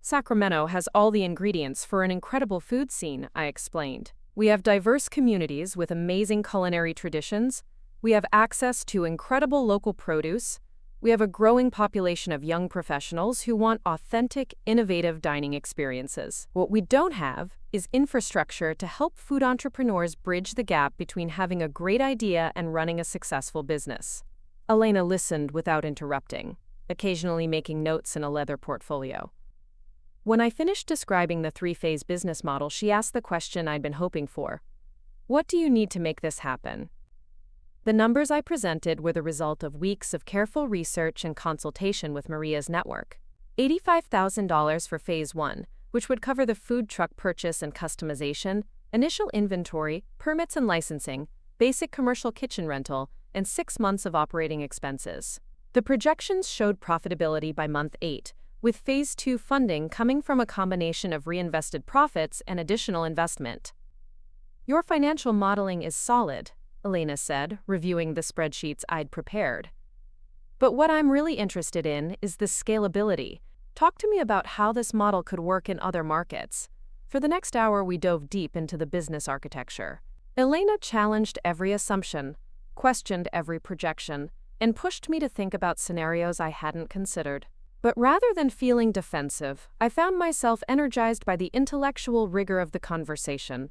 Sacramento has all the ingredients for an incredible food scene, I explained. We have diverse communities with amazing culinary traditions. We have access to incredible local produce. We have a growing population of young professionals who want authentic, innovative dining experiences. What we don't have is infrastructure to help food entrepreneurs bridge the gap between having a great idea and running a successful business. Elena listened without interrupting, occasionally making notes in a leather portfolio. When I finished describing the three-phase business model, she asked the question I'd been hoping for. What do you need to make this happen? The numbers I presented were the result of weeks of careful research and consultation with Maria's network. $85,000 for Phase 1, which would cover the food truck purchase and customization, initial inventory, permits and licensing, basic commercial kitchen rental, and 6 months of operating expenses. The projections showed profitability by month 8, with Phase 2 funding coming from a combination of reinvested profits and additional investment. Your financial modeling is solid, Elena said, reviewing the spreadsheets I'd prepared. But what I'm really interested in is the scalability. Talk to me about how this model could work in other markets. For the next hour, we dove deep into the business architecture. Elena challenged every assumption, questioned every projection, and pushed me to think about scenarios I hadn't considered. But rather than feeling defensive, I found myself energized by the intellectual rigor of the conversation.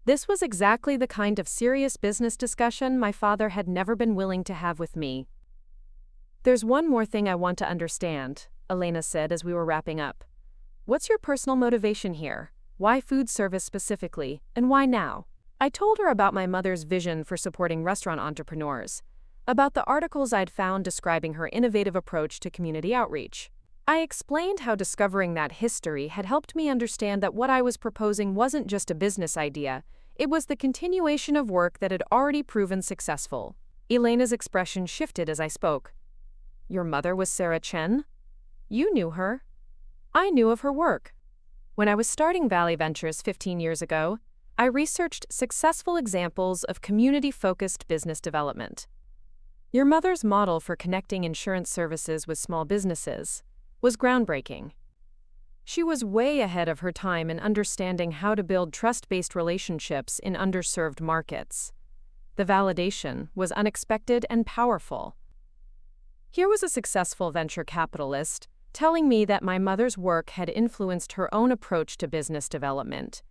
This was exactly the kind of serious business discussion my father had never been willing to have with me. "There's one more thing I want to understand," Elena said as we were wrapping up. "What's your personal motivation here? Why food service specifically, and why now?" I told her about my mother's vision for supporting restaurant entrepreneurs, about the articles I'd found describing her innovative approach to community outreach. I explained how discovering that history had helped me understand that what I was proposing wasn't just a business idea, it was the continuation of work that had already proven successful. Elena's expression shifted as I spoke. "Your mother was Sarah Chen? You knew her." "I knew of her work. When I was starting Valley Ventures 15 years ago, I researched successful examples of community-focused business development. Your mother's model for connecting insurance services with small businesses was groundbreaking. She was way ahead of her time in understanding how to build trust-based relationships in underserved markets. The validation was unexpected and powerful. Here was a successful venture capitalist telling me that my mother's work had influenced her own approach to business development.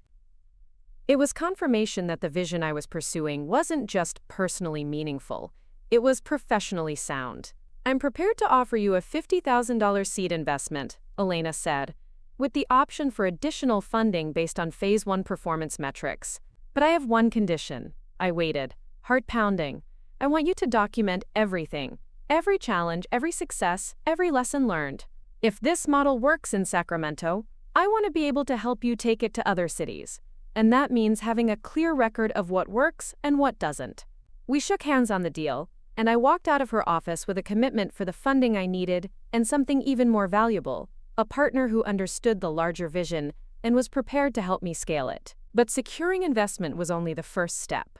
It was confirmation that the vision I was pursuing wasn't just personally meaningful, It was professionally sound. "I'm prepared to offer you a $50,000 seed investment," Elena said, "with the option for additional funding based on Phase 1 performance metrics. But I have one condition." I waited, heart pounding. "I want you to document everything. Every challenge, every success, every lesson learned. If this model works in Sacramento, I want to be able to help you take it to other cities. And that means having a clear record of what works and what doesn't." We shook hands on the deal, and I walked out of her office with a commitment for the funding I needed and something even more valuable, a partner who understood the larger vision and was prepared to help me scale it. But securing investment was only the first step.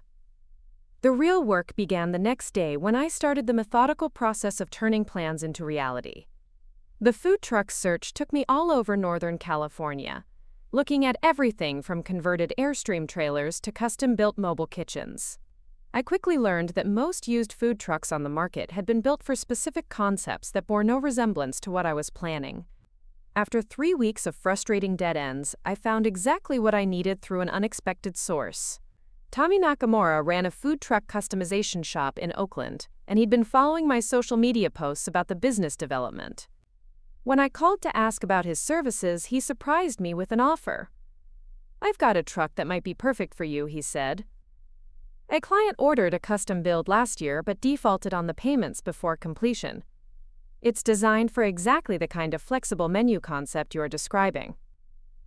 The real work began the next day when I started the methodical process of turning plans into reality. The food truck search took me all over Northern California, looking at everything from converted Airstream trailers to custom-built mobile kitchens. I quickly learned that most used food trucks on the market had been built for specific concepts that bore no resemblance to what I was planning. After 3 weeks of frustrating dead ends, I found exactly what I needed through an unexpected source. Tommy Nakamura ran a food truck customization shop in Oakland, and he'd been following my social media posts about the business development. When I called to ask about his services, he surprised me with an offer. "I've got a truck that might be perfect for you," he said. "A client ordered a custom build last year but defaulted on the payments before completion. It's designed for exactly the kind of flexible menu concept you're describing."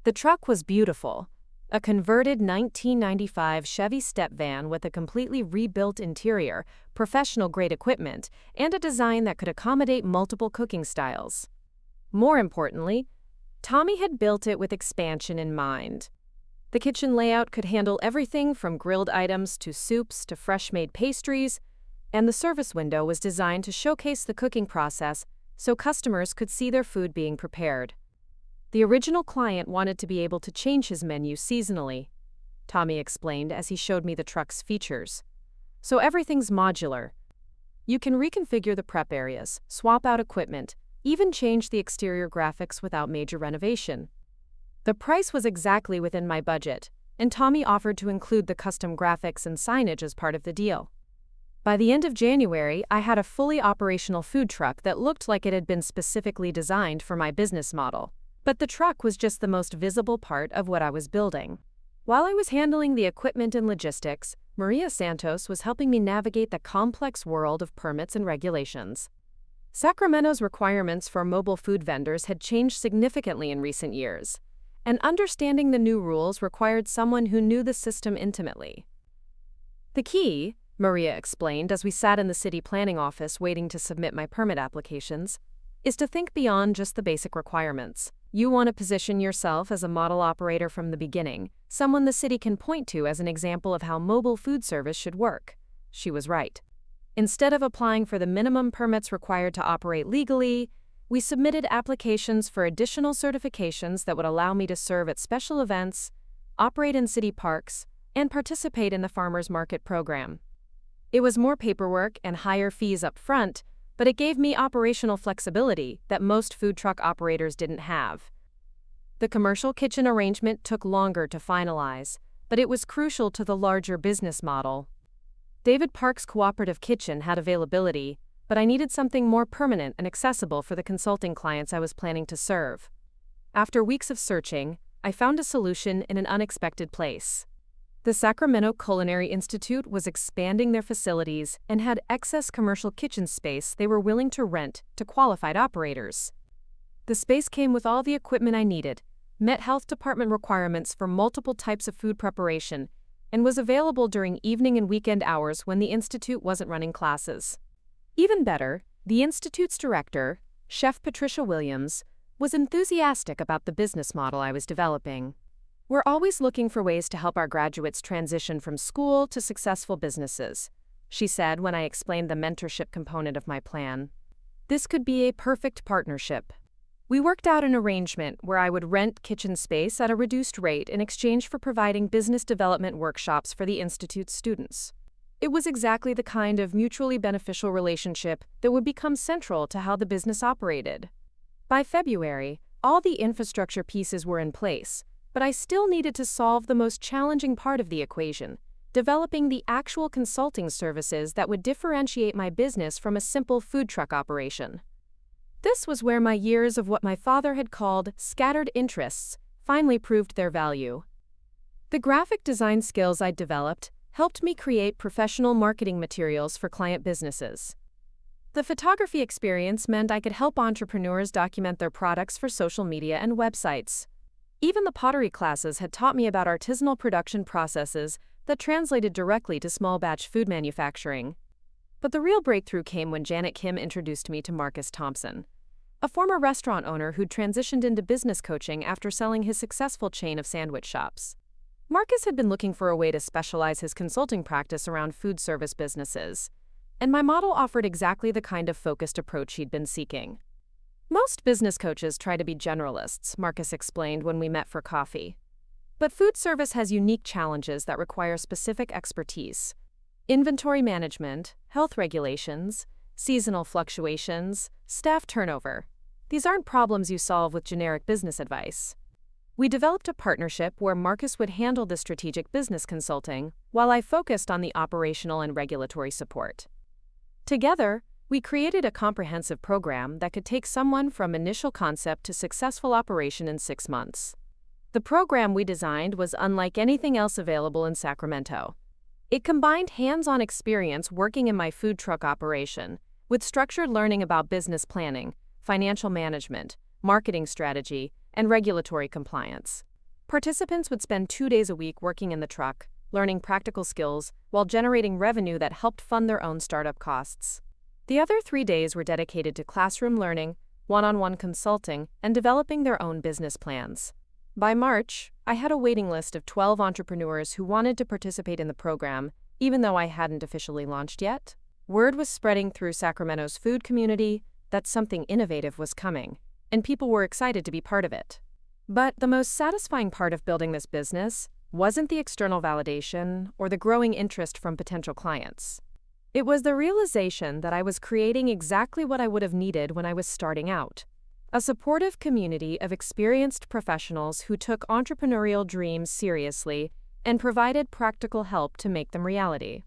The truck was beautiful. A converted 1995 Chevy step van with a completely rebuilt interior, professional-grade equipment, and a design that could accommodate multiple cooking styles. More importantly, Tommy had built it with expansion in mind. The kitchen layout could handle everything from grilled items to soups to fresh-made pastries, and the service window was designed to showcase the cooking process so customers could see their food being prepared. The original client wanted to be able to change his menu seasonally, Tommy explained as he showed me the truck's features. "So everything's modular. You can reconfigure the prep areas, swap out equipment, even change the exterior graphics without major renovation." The price was exactly within my budget, and Tommy offered to include the custom graphics and signage as part of the deal. By the end of January, I had a fully operational food truck that looked like it had been specifically designed for my business model. But the truck was just the most visible part of what I was building. While I was handling the equipment and logistics, Maria Santos was helping me navigate the complex world of permits and regulations. Sacramento's requirements for mobile food vendors had changed significantly in recent years, and understanding the new rules required someone who knew the system intimately. "The key," Maria explained as we sat in the city planning office waiting to submit my permit applications, "is to think beyond just the basic requirements. You want to position yourself as a model operator from the beginning, someone the city can point to as an example of how mobile food service should work." She was right. Instead of applying for the minimum permits required to operate legally, we submitted applications for additional certifications that would allow me to serve at special events, operate in city parks, and participate in the farmers market program. It was more paperwork and higher fees up front, but it gave me operational flexibility that most food truck operators didn't have. The commercial kitchen arrangement took longer to finalize, but it was crucial to the larger business model. David Park's cooperative kitchen had availability, but I needed something more permanent and accessible for the consulting clients I was planning to serve. After weeks of searching, I found a solution in an unexpected place. The Sacramento Culinary Institute was expanding their facilities and had excess commercial kitchen space they were willing to rent to qualified operators. The space came with all the equipment I needed, met health department requirements for multiple types of food preparation, and was available during evening and weekend hours when the institute wasn't running classes. Even better, the institute's director, Chef Patricia Williams, was enthusiastic about the business model I was developing. "We're always looking for ways to help our graduates transition from school to successful businesses," she said when I explained the mentorship component of my plan. "This could be a perfect partnership." We worked out an arrangement where I would rent kitchen space at a reduced rate in exchange for providing business development workshops for the institute's students. It was exactly the kind of mutually beneficial relationship that would become central to how the business operated. By February, all the infrastructure pieces were in place, but I still needed to solve the most challenging part of the equation: developing the actual consulting services that would differentiate my business from a simple food truck operation. This was where my years of what my father had called scattered interests finally proved their value. The graphic design skills I'd developed helped me create professional marketing materials for client businesses. The photography experience meant I could help entrepreneurs document their products for social media and websites. Even the pottery classes had taught me about artisanal production processes that translated directly to small batch food manufacturing. But the real breakthrough came when Janet Kim introduced me to Marcus Thompson, a former restaurant owner who'd transitioned into business coaching after selling his successful chain of sandwich shops. Marcus had been looking for a way to specialize his consulting practice around food service businesses, and my model offered exactly the kind of focused approach he'd been seeking. Most business coaches try to be generalists, Marcus explained when we met for coffee. But food service has unique challenges that require specific expertise: inventory management, health regulations, seasonal fluctuations, staff turnover. These aren't problems you solve with generic business advice. We developed a partnership where Marcus would handle the strategic business consulting, while I focused on the operational and regulatory support. Together, we created a comprehensive program that could take someone from initial concept to successful operation in 6 months. The program we designed was unlike anything else available in Sacramento. It combined hands-on experience working in my food truck operation with structured learning about business planning, financial management, marketing strategy, and regulatory compliance. Participants would spend 2 days a week working in the truck, learning practical skills while generating revenue that helped fund their own startup costs. The other 3 days were dedicated to classroom learning, one-on-one consulting, and developing their own business plans. By March, I had a waiting list of 12 entrepreneurs who wanted to participate in the program, even though I hadn't officially launched yet. Word was spreading through Sacramento's food community that something innovative was coming, and people were excited to be part of it. But the most satisfying part of building this business wasn't the external validation or the growing interest from potential clients. It was the realization that I was creating exactly what I would have needed when I was starting out: a supportive community of experienced professionals who took entrepreneurial dreams seriously and provided practical help to make them reality.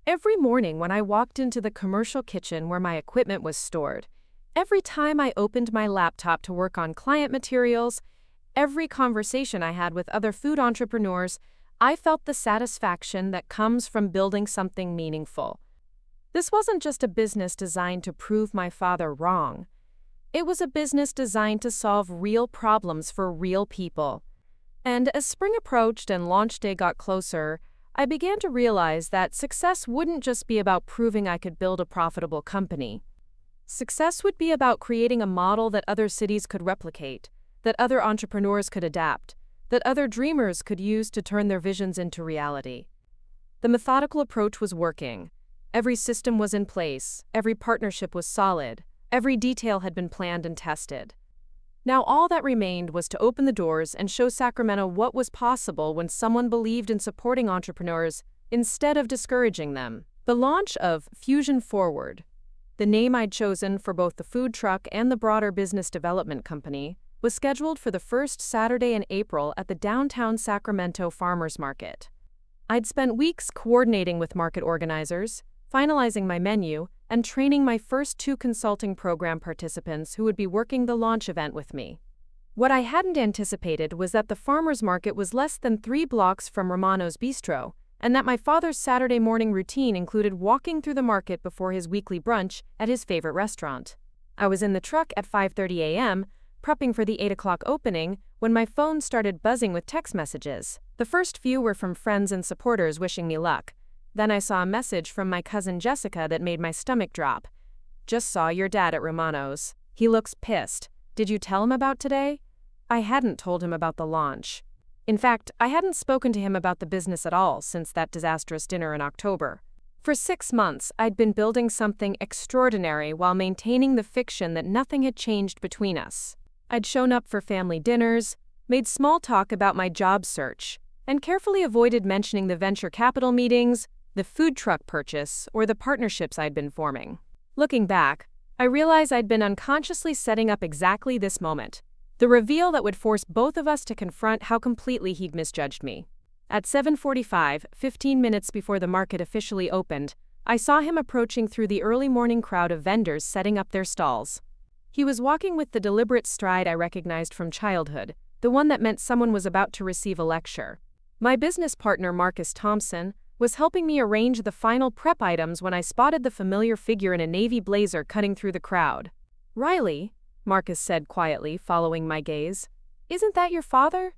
Every morning when I walked into the commercial kitchen where my equipment was stored, every time I opened my laptop to work on client materials, every conversation I had with other food entrepreneurs, I felt the satisfaction that comes from building something meaningful. This wasn't just a business designed to prove my father wrong. It was a business designed to solve real problems for real people. And as spring approached and launch day got closer, I began to realize that success wouldn't just be about proving I could build a profitable company. Success would be about creating a model that other cities could replicate, that other entrepreneurs could adapt, that other dreamers could use to turn their visions into reality. The methodical approach was working. Every system was in place, every partnership was solid, every detail had been planned and tested. Now all that remained was to open the doors and show Sacramento what was possible when someone believed in supporting entrepreneurs instead of discouraging them. The launch of Fusion Forward, the name I'd chosen for both the food truck and the broader business development company, was scheduled for the first Saturday in April at the downtown Sacramento Farmers Market. I'd spent weeks coordinating with market organizers, finalizing my menu, and training my first 2 consulting program participants who would be working the launch event with me. What I hadn't anticipated was that the farmers market was less than 3 blocks from Romano's Bistro, and that my father's Saturday morning routine included walking through the market before his weekly brunch at his favorite restaurant. I was in the truck at 5:30 a.m., prepping for the 8 o'clock opening, when my phone started buzzing with text messages. The first few were from friends and supporters wishing me luck. Then I saw a message from my cousin Jessica that made my stomach drop. "Just saw your dad at Romano's. He looks pissed. Did you tell him about today?" I hadn't told him about the launch. In fact, I hadn't spoken to him about the business at all since that disastrous dinner in October. For 6 months, I'd been building something extraordinary while maintaining the fiction that nothing had changed between us. I'd shown up for family dinners, made small talk about my job search, and carefully avoided mentioning the venture capital meetings, the food truck purchase, or the partnerships I'd been forming. Looking back, I realized I'd been unconsciously setting up exactly this moment, the reveal that would force both of us to confront how completely he'd misjudged me. At 7:45, 15 minutes before the market officially opened, I saw him approaching through the early morning crowd of vendors setting up their stalls. He was walking with the deliberate stride I recognized from childhood, the one that meant someone was about to receive a lecture. My business partner, Marcus Thompson, was helping me arrange the final prep items when I spotted the familiar figure in a navy blazer cutting through the crowd. "Riley," Marcus said quietly, following my gaze, "isn't that your father?"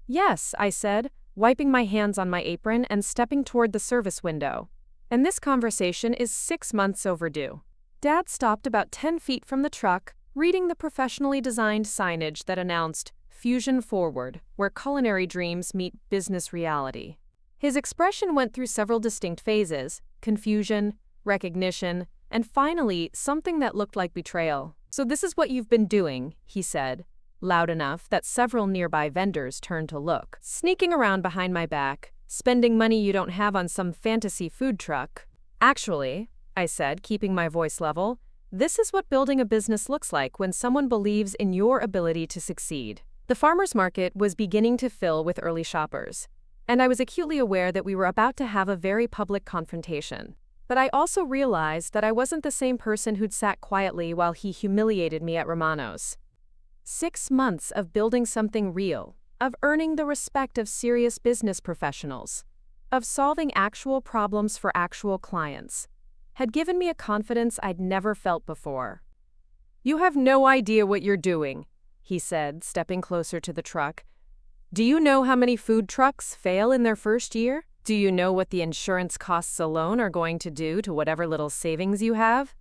"Yes," I said, wiping my hands on my apron and stepping toward the service window. "And this conversation is 6 months overdue." Dad stopped about 10 feet from the truck, reading the professionally designed signage that announced Fusion Forward, where culinary dreams meet business reality. His expression went through several distinct phases: confusion, recognition, and finally, something that looked like betrayal. "So this is what you've been doing," he said, loud enough that several nearby vendors turned to look. "Sneaking around behind my back, spending money you don't have on some fantasy food truck." "Actually," I said, keeping my voice level, "this is what building a business looks like when someone believes in your ability to succeed." The farmers market was beginning to fill with early shoppers, and I was acutely aware that we were about to have a very public confrontation. But I also realized that I wasn't the same person who'd sat quietly while he humiliated me at Romano's. 6 months of building something real, of earning the respect of serious business professionals, of solving actual problems for actual clients, had given me a confidence I'd never felt before. "You have no idea what you're doing," he said, stepping closer to the truck. "Do you know how many food trucks fail in their first year? Do you know what the insurance costs alone are going to do to whatever little savings you have?"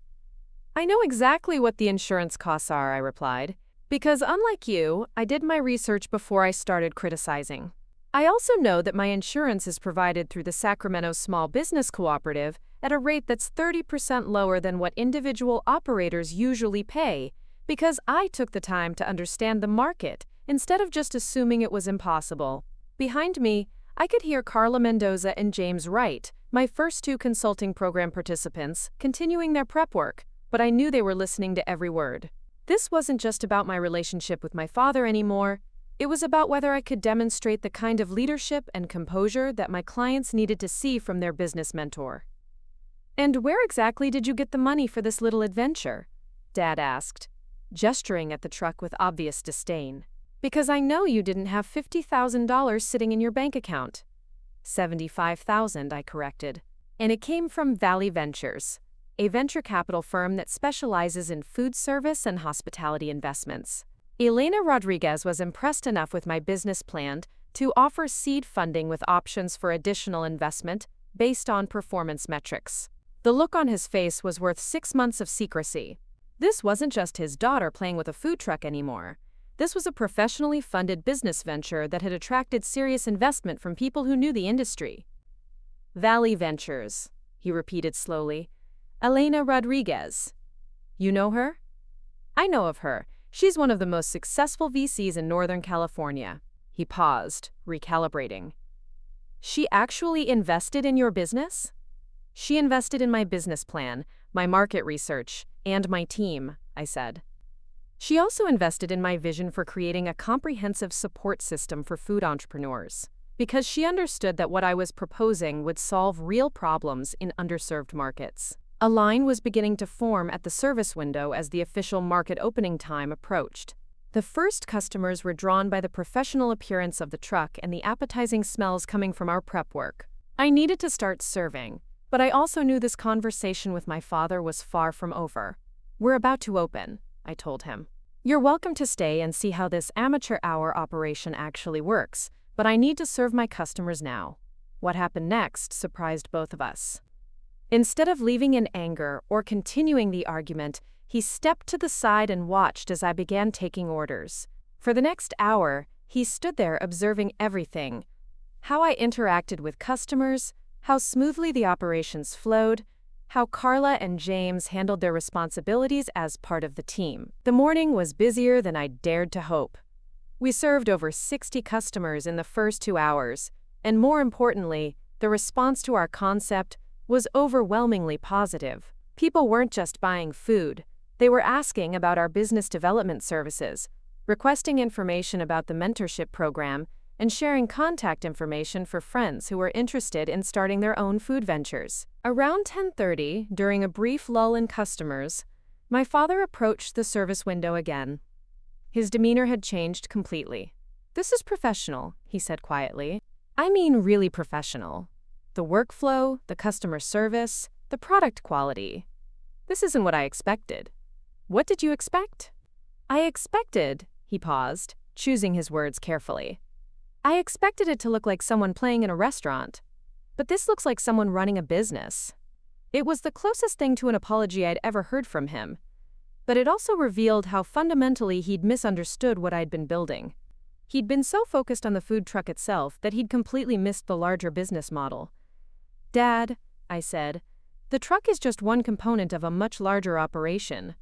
"I know exactly what the insurance costs are," I replied, "because unlike you, I did my research before I started criticizing. I also know that my insurance is provided through the Sacramento Small Business Cooperative at a rate that's 30% lower than what individual operators usually pay, because I took the time to understand the market instead of just assuming it was impossible." Behind me, I could hear Carla Mendoza and James Wright, my first 2 consulting program participants, continuing their prep work, but I knew they were listening to every word. This wasn't just about my relationship with my father anymore. It was about whether I could demonstrate the kind of leadership and composure that my clients needed to see from their business mentor. "And where exactly did you get the money for this little adventure?" Dad asked, gesturing at the truck with obvious disdain. "Because I know you didn't have $50,000 sitting in your bank account." $75,000, I corrected. "And it came from Valley Ventures, a venture capital firm that specializes in food service and hospitality investments." Elena Rodriguez was impressed enough with my business plan to offer seed funding with options for additional investment based on performance metrics. The look on his face was worth 6 months of secrecy. This wasn't just his daughter playing with a food truck anymore. This was a professionally funded business venture that had attracted serious investment from people who knew the industry. "Valley Ventures," he repeated slowly. "Elena Rodriguez. You know her?" "I know of her. She's one of the most successful VCs in Northern California." He paused, recalibrating. "She actually invested in your business?" "She invested in my business plan, my market research, and my team," I said. "She also invested in my vision for creating a comprehensive support system for food entrepreneurs, because she understood that what I was proposing would solve real problems in underserved markets." A line was beginning to form at the service window as the official market opening time approached. The first customers were drawn by the professional appearance of the truck and the appetizing smells coming from our prep work. I needed to start serving, but I also knew this conversation with my father was far from over. "We're about to open," I told him. "You're welcome to stay and see how this amateur hour operation actually works, but I need to serve my customers now." What happened next surprised both of us. Instead of leaving in anger or continuing the argument, he stepped to the side and watched as I began taking orders. For the next hour, he stood there observing everything: how I interacted with customers, how smoothly the operations flowed, how Carla and James handled their responsibilities as part of the team. The morning was busier than I'd dared to hope. We served over 60 customers in the first 2 hours, and more importantly, the response to our concept was overwhelmingly positive. People weren't just buying food, they were asking about our business development services, requesting information about the mentorship program, and sharing contact information for friends who were interested in starting their own food ventures. Around 10:30, during a brief lull in customers, my father approached the service window again. His demeanor had changed completely. "This is professional," he said quietly. "I mean really professional. The workflow, the customer service, the product quality. This isn't what I expected." "What did you expect?" "I expected," he paused, choosing his words carefully. "I expected it to look like someone playing in a restaurant. But this looks like someone running a business." It was the closest thing to an apology I'd ever heard from him. But it also revealed how fundamentally he'd misunderstood what I'd been building. He'd been so focused on the food truck itself that he'd completely missed the larger business model. "Dad," I said, "the truck is just one component of a much larger operation.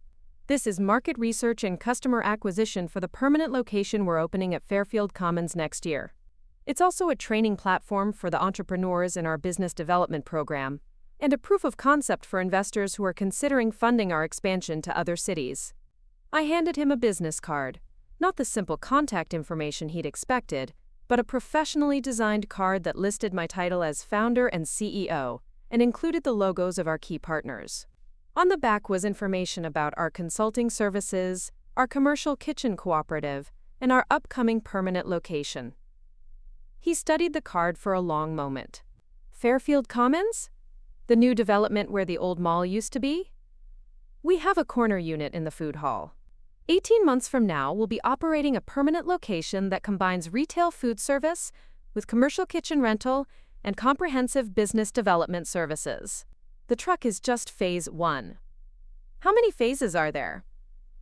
This is market research and customer acquisition for the permanent location we're opening at Fairfield Commons next year. It's also a training platform for the entrepreneurs in our business development program, and a proof of concept for investors who are considering funding our expansion to other cities." I handed him a business card, not the simple contact information he'd expected, but a professionally designed card that listed my title as founder and CEO, and included the logos of our key partners. On the back was information about our consulting services, our commercial kitchen cooperative, and our upcoming permanent location. He studied the card for a long moment. "Fairfield Commons? The new development where the old mall used to be? We have a corner unit in the food hall. 18 months from now, we'll be operating a permanent location that combines retail food service with commercial kitchen rental and comprehensive business development services. The truck is just phase 1. How many phases are there?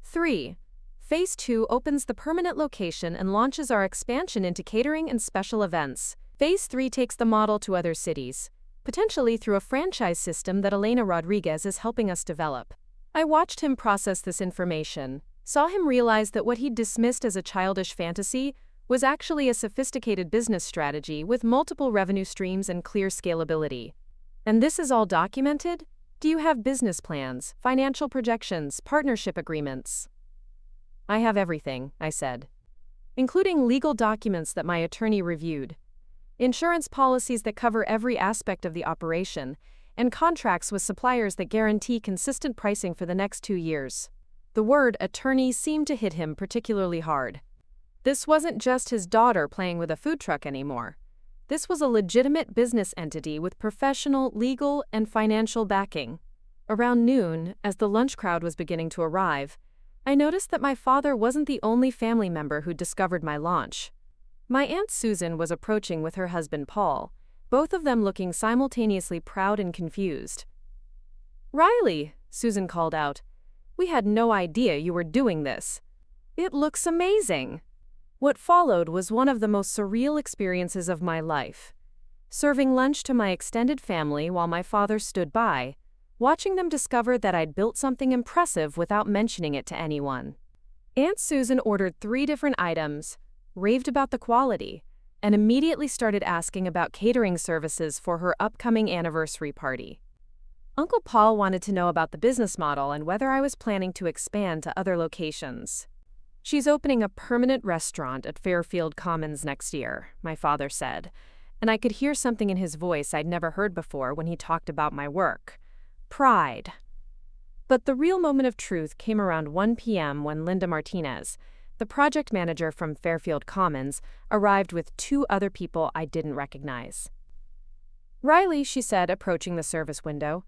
3. Phase 2 opens the permanent location and launches our expansion into catering and special events. Phase 3 takes the model to other cities, potentially through a franchise system that Elena Rodriguez is helping us develop." I watched him process this information, saw him realize that what he'd dismissed as a childish fantasy was actually a sophisticated business strategy with multiple revenue streams and clear scalability. "And this is all documented? Do you have business plans, financial projections, partnership agreements?" "I have everything," I said, "including legal documents that my attorney reviewed, insurance policies that cover every aspect of the operation, and contracts with suppliers that guarantee consistent pricing for the next 2 years. The word attorney seemed to hit him particularly hard. This wasn't just his daughter playing with a food truck anymore. This was a legitimate business entity with professional, legal, and financial backing. Around noon, as the lunch crowd was beginning to arrive, I noticed that my father wasn't the only family member who'd discovered my launch. My Aunt Susan was approaching with her husband Paul, both of them looking simultaneously proud and confused. "Riley," Susan called out, "we had no idea you were doing this. It looks amazing." What followed was one of the most surreal experiences of my life. Serving lunch to my extended family while my father stood by, watching them discover that I'd built something impressive without mentioning it to anyone. Aunt Susan ordered 3 different items, raved about the quality, and immediately started asking about catering services for her upcoming anniversary party. Uncle Paul wanted to know about the business model and whether I was planning to expand to other locations. "She's opening a permanent restaurant at Fairfield Commons next year," my father said, and I could hear something in his voice I'd never heard before when he talked about my work. Pride. But the real moment of truth came around 1 p.m. when Linda Martinez, the project manager from Fairfield Commons, arrived with 2 other people I didn't recognize. "Riley," she said, approaching the service window,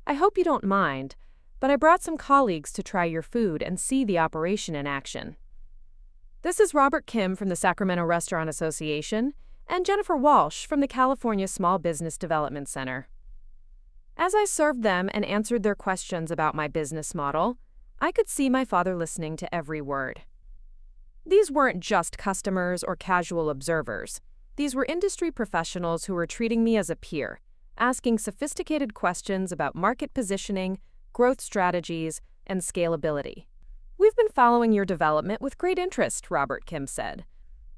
"I hope you don't mind, but I brought some colleagues to try your food and see the operation in action. This is Robert Kim from the Sacramento Restaurant Association and Jennifer Walsh from the California Small Business Development Center." As I served them and answered their questions about my business model, I could see my father listening to every word. These weren't just customers or casual observers. These were industry professionals who were treating me as a peer, asking sophisticated questions about market positioning, growth strategies, and scalability. "We've been following your development with great interest," Robert Kim said.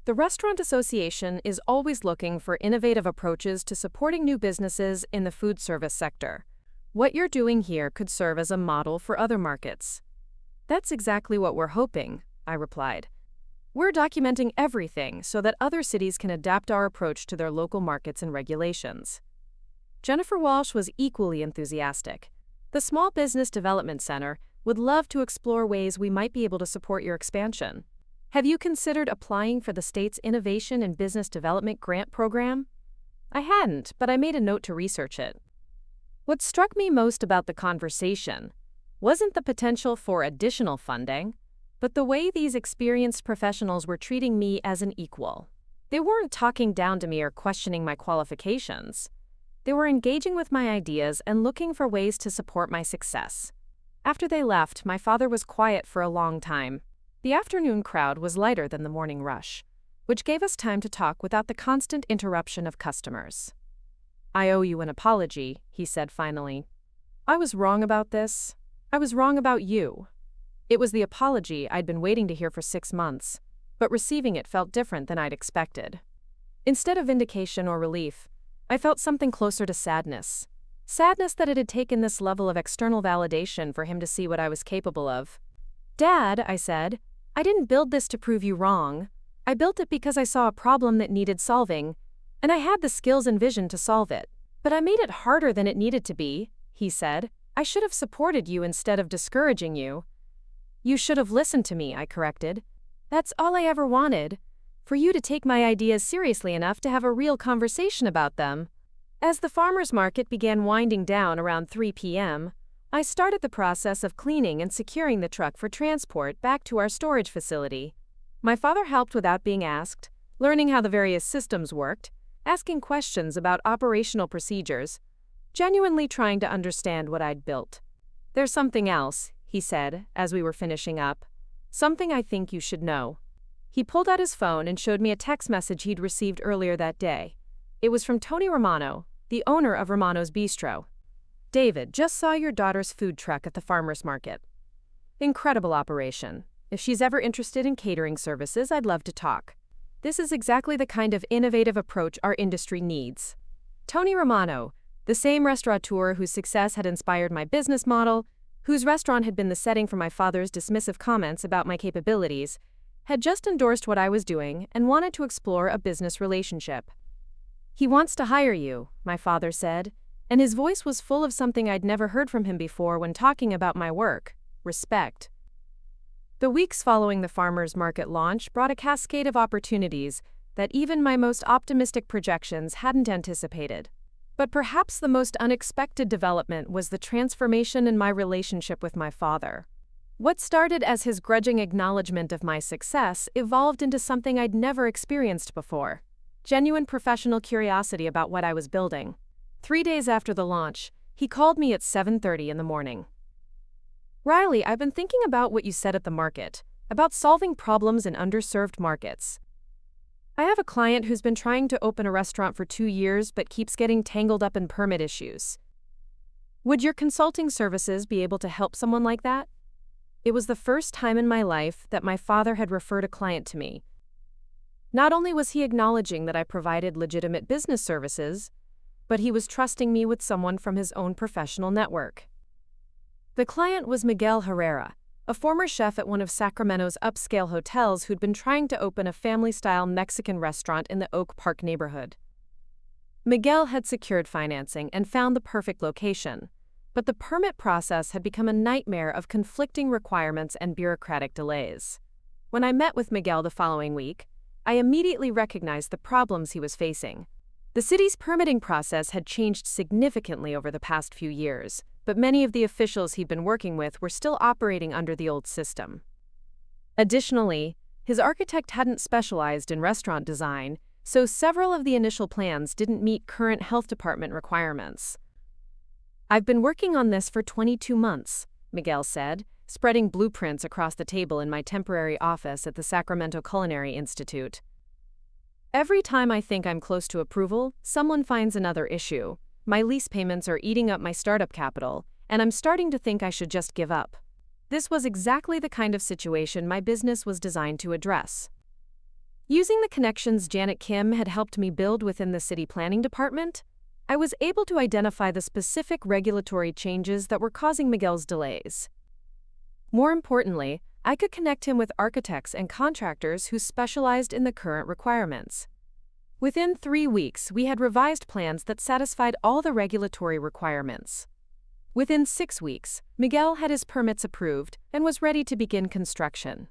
"The Restaurant Association is always looking for innovative approaches to supporting new businesses in the food service sector. What you're doing here could serve as a model for other markets." "That's exactly what we're hoping," I replied. We're documenting everything so that other cities can adapt our approach to their local markets and regulations. Jennifer Walsh was equally enthusiastic. The Small Business Development Center would love to explore ways we might be able to support your expansion. Have you considered applying for the state's Innovation and Business Development Grant Program? I hadn't, but I made a note to research it. What struck me most about the conversation wasn't the potential for additional funding, but the way these experienced professionals were treating me as an equal. They weren't talking down to me or questioning my qualifications. They were engaging with my ideas and looking for ways to support my success. After they left, my father was quiet for a long time. The afternoon crowd was lighter than the morning rush, which gave us time to talk without the constant interruption of customers. "I owe you an apology," he said finally. "I was wrong about this. I was wrong about you." It was the apology I'd been waiting to hear for 6 months, but receiving it felt different than I'd expected. Instead of vindication or relief, I felt something closer to sadness. Sadness that it had taken this level of external validation for him to see what I was capable of. "Dad," I said, "I didn't build this to prove you wrong. I built it because I saw a problem that needed solving, and I had the skills and vision to solve it. But I made it harder than it needed to be," he said. "I should have supported you instead of discouraging you." "You should have listened to me," I corrected. "That's all I ever wanted, for you to take my ideas seriously enough to have a real conversation about them." As the farmers market began winding down around 3 p.m., I started the process of cleaning and securing the truck for transport back to our storage facility. My father helped without being asked, learning how the various systems worked, asking questions about operational procedures, genuinely trying to understand what I'd built. "There's something else," he said as we were finishing up. "Something I think you should know." He pulled out his phone and showed me a text message he'd received earlier that day. It was from Tony Romano, the owner of Romano's Bistro. "David, just saw your daughter's food truck at the farmers market. Incredible operation. If she's ever interested in catering services, I'd love to talk. This is exactly the kind of innovative approach our industry needs." Tony Romano, the same restaurateur whose success had inspired my business model, whose restaurant had been the setting for my father's dismissive comments about my capabilities, had just endorsed what I was doing and wanted to explore a business relationship. "He wants to hire you," my father said, and his voice was full of something I'd never heard from him before when talking about my work: respect. The weeks following the farmers market launch brought a cascade of opportunities that even my most optimistic projections hadn't anticipated. But perhaps the most unexpected development was the transformation in my relationship with my father. What started as his grudging acknowledgement of my success evolved into something I'd never experienced before: genuine professional curiosity about what I was building. 3 days after the launch, he called me at 7:30 in the morning. "Riley, I've been thinking about what you said at the market, about solving problems in underserved markets. I have a client who's been trying to open a restaurant for 2 years but keeps getting tangled up in permit issues. Would your consulting services be able to help someone like that?" It was the first time in my life that my father had referred a client to me. Not only was he acknowledging that I provided legitimate business services, but he was trusting me with someone from his own professional network. The client was Miguel Herrera, a former chef at one of Sacramento's upscale hotels who'd been trying to open a family-style Mexican restaurant in the Oak Park neighborhood. Miguel had secured financing and found the perfect location, but the permit process had become a nightmare of conflicting requirements and bureaucratic delays. When I met with Miguel the following week, I immediately recognized the problems he was facing. The city's permitting process had changed significantly over the past few years, but many of the officials he'd been working with were still operating under the old system. Additionally, his architect hadn't specialized in restaurant design, so several of the initial plans didn't meet current health department requirements. "I've been working on this for 22 months, Miguel said, spreading blueprints across the table in my temporary office at the Sacramento Culinary Institute. "Every time I think I'm close to approval, someone finds another issue. My lease payments are eating up my startup capital, and I'm starting to think I should just give up." This was exactly the kind of situation my business was designed to address. Using the connections Janet Kim had helped me build within the city planning department, I was able to identify the specific regulatory changes that were causing Miguel's delays. More importantly, I could connect him with architects and contractors who specialized in the current requirements. Within 3 weeks, we had revised plans that satisfied all the regulatory requirements. Within 6 weeks, Miguel had his permits approved and was ready to begin construction.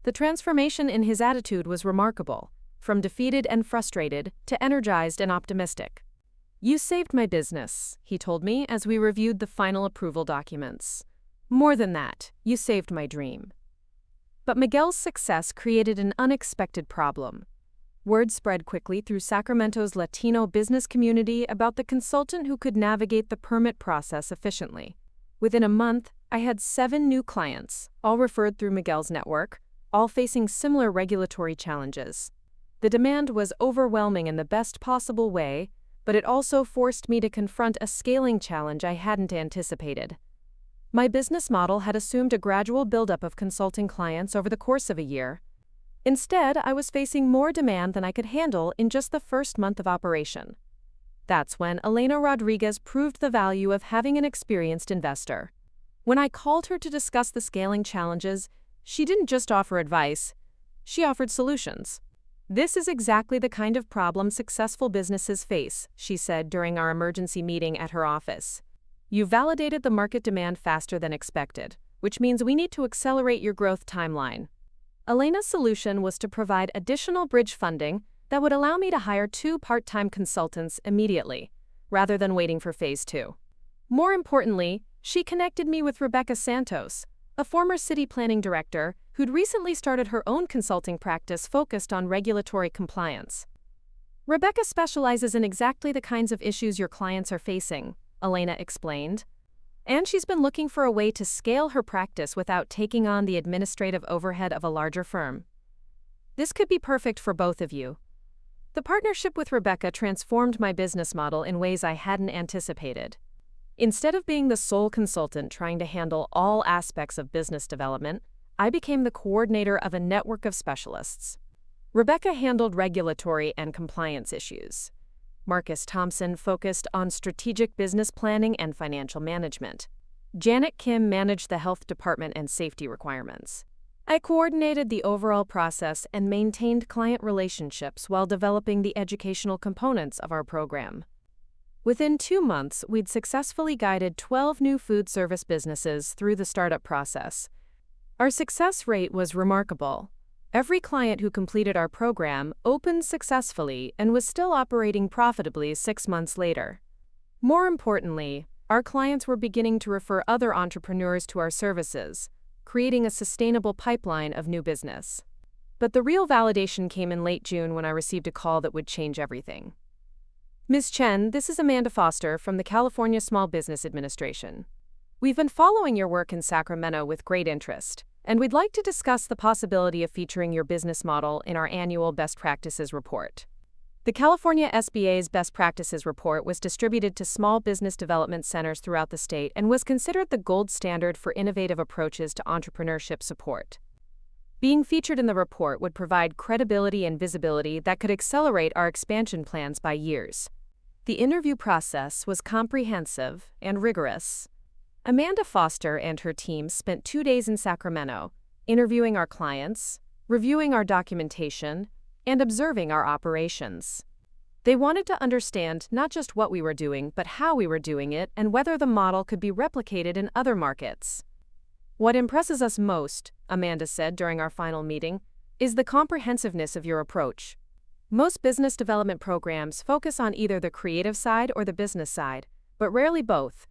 The transformation in his attitude was remarkable, from defeated and frustrated to energized and optimistic. "You saved my business," he told me as we reviewed the final approval documents. "More than that, you saved my dream." But Miguel's success created an unexpected problem. Word spread quickly through Sacramento's Latino business community about the consultant who could navigate the permit process efficiently. Within a month, I had 7 new clients, all referred through Miguel's network, all facing similar regulatory challenges. The demand was overwhelming in the best possible way, but it also forced me to confront a scaling challenge I hadn't anticipated. My business model had assumed a gradual buildup of consulting clients over the course of a year. Instead, I was facing more demand than I could handle in just the first month of operation. That's when Elena Rodriguez proved the value of having an experienced investor. When I called her to discuss the scaling challenges, she didn't just offer advice, she offered solutions. "This is exactly the kind of problem successful businesses face," she said during our emergency meeting at her office. "You validated the market demand faster than expected, which means we need to accelerate your growth timeline." Elena's solution was to provide additional bridge funding that would allow me to hire 2 part-time consultants immediately, rather than waiting for phase 2. More importantly, she connected me with Rebecca Santos, a former city planning director who'd recently started her own consulting practice focused on regulatory compliance. "Rebecca specializes in exactly the kinds of issues your clients are facing," Elena explained. "And she's been looking for a way to scale her practice without taking on the administrative overhead of a larger firm. This could be perfect for both of you." The partnership with Rebecca transformed my business model in ways I hadn't anticipated. Instead of being the sole consultant trying to handle all aspects of business development, I became the coordinator of a network of specialists. Rebecca handled regulatory and compliance issues. Marcus Thompson focused on strategic business planning and financial management. Janet Kim managed the health department and safety requirements. I coordinated the overall process and maintained client relationships while developing the educational components of our program. Within 2 months, we'd successfully guided 12 new food service businesses through the startup process. Our success rate was remarkable. Every client who completed our program opened successfully and was still operating profitably 6 months later. More importantly, our clients were beginning to refer other entrepreneurs to our services, creating a sustainable pipeline of new business. But the real validation came in late June when I received a call that would change everything. "Ms. Chen, this is Amanda Foster from the California Small Business Administration. We've been following your work in Sacramento with great interest, and we'd like to discuss the possibility of featuring your business model in our annual Best Practices Report." The California SBA's Best Practices Report was distributed to small business development centers throughout the state and was considered the gold standard for innovative approaches to entrepreneurship support. Being featured in the report would provide credibility and visibility that could accelerate our expansion plans by years. The interview process was comprehensive and rigorous. Amanda Foster and her team spent 2 days in Sacramento, interviewing our clients, reviewing our documentation, and observing our operations. They wanted to understand not just what we were doing, but how we were doing it and whether the model could be replicated in other markets. "What impresses us most," Amanda said during our final meeting, "is the comprehensiveness of your approach. Most business development programs focus on either the creative side or the business side, but rarely both.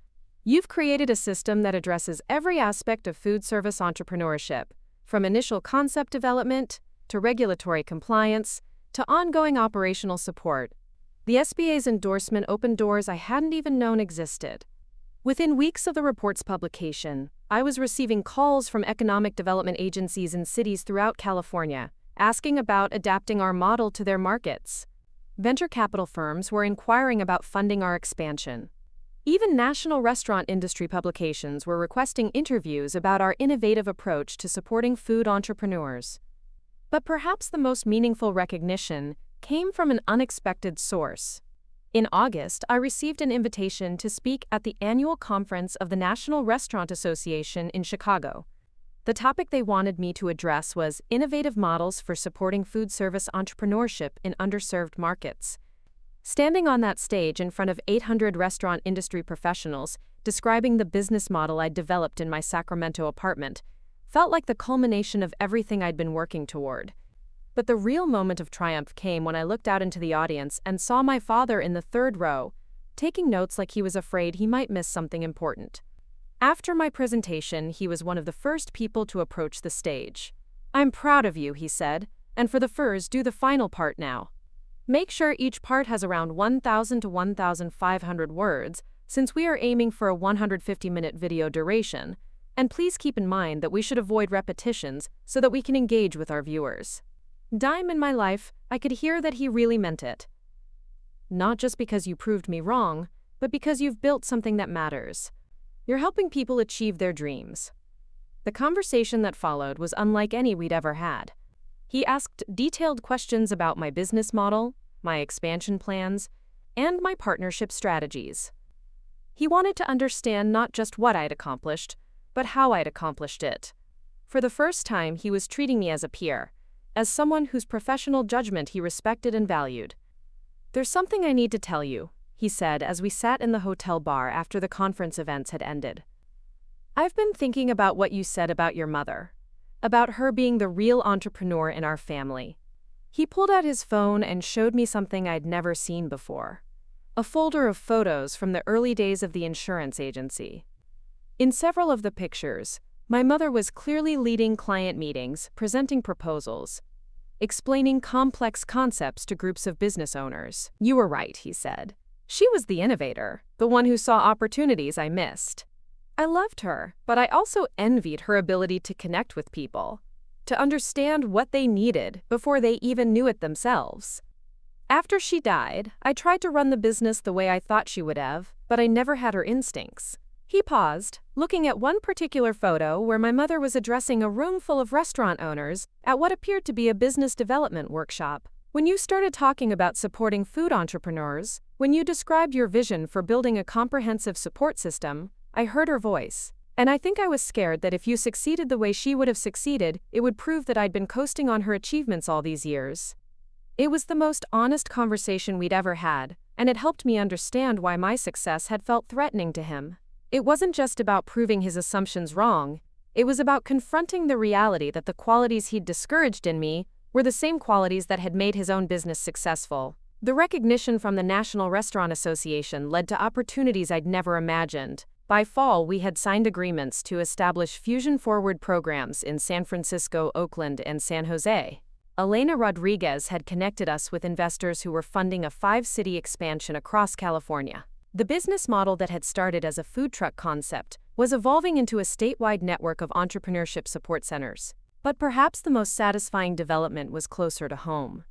You've created a system that addresses every aspect of food service entrepreneurship, from initial concept development to regulatory compliance to ongoing operational support." The SBA's endorsement opened doors I hadn't even known existed. Within weeks of the report's publication, I was receiving calls from economic development agencies in cities throughout California, asking about adapting our model to their markets. Venture capital firms were inquiring about funding our expansion. Even national restaurant industry publications were requesting interviews about our innovative approach to supporting food entrepreneurs. But perhaps the most meaningful recognition came from an unexpected source. In August, I received an invitation to speak at the annual conference of the National Restaurant Association in Chicago. The topic they wanted me to address was innovative models for supporting food service entrepreneurship in underserved markets. Standing on that stage in front of 800 restaurant industry professionals, describing the business model I'd developed in my Sacramento apartment, felt like the culmination of everything I'd been working toward. But the real moment of triumph came when I looked out into the audience and saw my father in the third row, taking notes like he was afraid he might miss something important. After my presentation, he was one of the first people to approach the stage. "I'm proud of you," he said, "and for the furs, do the final part now. Make sure each part has around 1,000 to 1,500 words, since we are aiming for a 150-minute video duration, and please keep in mind that we should avoid repetitions so that we can engage with our viewers." Time in my life, I could hear that he really meant it. Not just because you proved me wrong, but because you've built something that matters. You're helping people achieve their dreams. The conversation that followed was unlike any we'd ever had. He asked detailed questions about my business model, my expansion plans, and my partnership strategies. He wanted to understand not just what I'd accomplished, but how I'd accomplished it. For the first time, he was treating me as a peer, as someone whose professional judgment he respected and valued. "There's something I need to tell you," he said as we sat in the hotel bar after the conference events had ended. "I've been thinking about what you said about your mother, about her being the real entrepreneur in our family." He pulled out his phone and showed me something I'd never seen before, a folder of photos from the early days of the insurance agency. In several of the pictures, my mother was clearly leading client meetings, presenting proposals, explaining complex concepts to groups of business owners. "You were right," he said. "She was the innovator, the one who saw opportunities I missed. I loved her, but I also envied her ability to connect with people, to understand what they needed before they even knew it themselves. After she died, I tried to run the business the way I thought she would have, but I never had her instincts." He paused, looking at one particular photo where my mother was addressing a room full of restaurant owners at what appeared to be a business development workshop. "When you started talking about supporting food entrepreneurs, when you described your vision for building a comprehensive support system, I heard her voice. And I think I was scared that if you succeeded the way she would have succeeded, it would prove that I'd been coasting on her achievements all these years." It was the most honest conversation we'd ever had, and it helped me understand why my success had felt threatening to him. It wasn't just about proving his assumptions wrong, it was about confronting the reality that the qualities he'd discouraged in me were the same qualities that had made his own business successful. The recognition from the National Restaurant Association led to opportunities I'd never imagined. By fall, we had signed agreements to establish Fusion Forward programs in San Francisco, Oakland, and San Jose. Elena Rodriguez had connected us with investors who were funding a 5-city expansion across California. The business model that had started as a food truck concept was evolving into a statewide network of entrepreneurship support centers. But perhaps the most satisfying development was closer to home.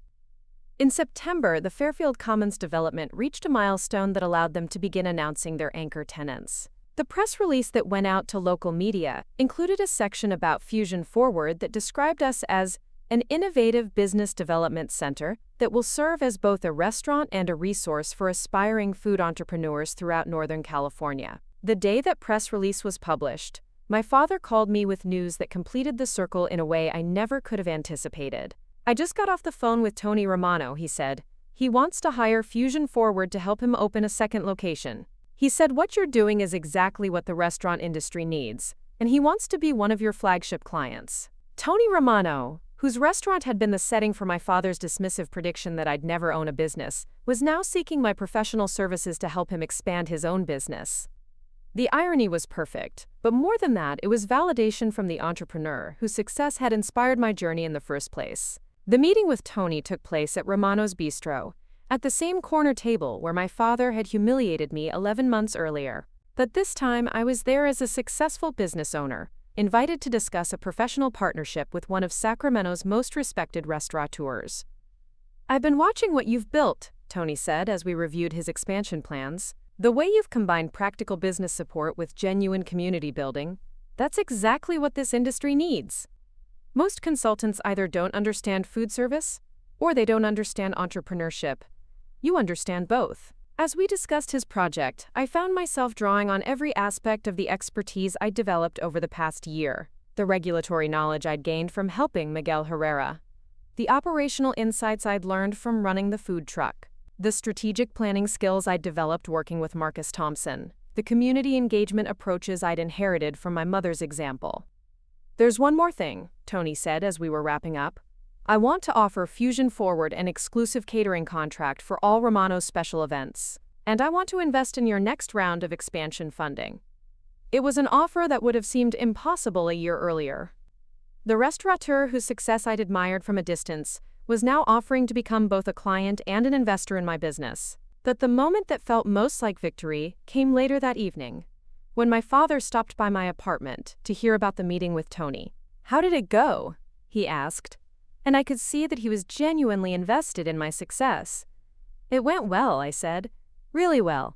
In September, the Fairfield Commons development reached a milestone that allowed them to begin announcing their anchor tenants. The press release that went out to local media included a section about Fusion Forward that described us as an innovative business development center that will serve as both a restaurant and a resource for aspiring food entrepreneurs throughout Northern California. The day that press release was published, my father called me with news that completed the circle in a way I never could have anticipated. "I just got off the phone with Tony Romano," he said. "He wants to hire Fusion Forward to help him open a second location. He said what you're doing is exactly what the restaurant industry needs, and he wants to be one of your flagship clients." Tony Romano, whose restaurant had been the setting for my father's dismissive prediction that I'd never own a business, was now seeking my professional services to help him expand his own business. The irony was perfect, but more than that, it was validation from the entrepreneur whose success had inspired my journey in the first place. The meeting with Tony took place at Romano's Bistro, at the same corner table where my father had humiliated me 11 months earlier. But this time I was there as a successful business owner, invited to discuss a professional partnership with one of Sacramento's most respected restaurateurs. "I've been watching what you've built," Tony said as we reviewed his expansion plans. "The way you've combined practical business support with genuine community building, that's exactly what this industry needs. Most consultants either don't understand food service, or they don't understand entrepreneurship. You understand both." As we discussed his project, I found myself drawing on every aspect of the expertise I developed over the past year. the regulatory knowledge I'd gained from helping Miguel Herrera, the operational insights I'd learned from running the food truck, the strategic planning skills I'd developed working with Marcus Thompson, the community engagement approaches I'd inherited from my mother's example. "There's one more thing," Tony said as we were wrapping up. "I want to offer Fusion Forward an exclusive catering contract for all Romano's special events, and I want to invest in your next round of expansion funding." It was an offer that would have seemed impossible a year earlier. The restaurateur whose success I'd admired from a distance was now offering to become both a client and an investor in my business. But the moment that felt most like victory came later that evening, when my father stopped by my apartment to hear about the meeting with Tony. "How did it go?" he asked, and I could see that he was genuinely invested in my success. "It went well," I said. "Really well.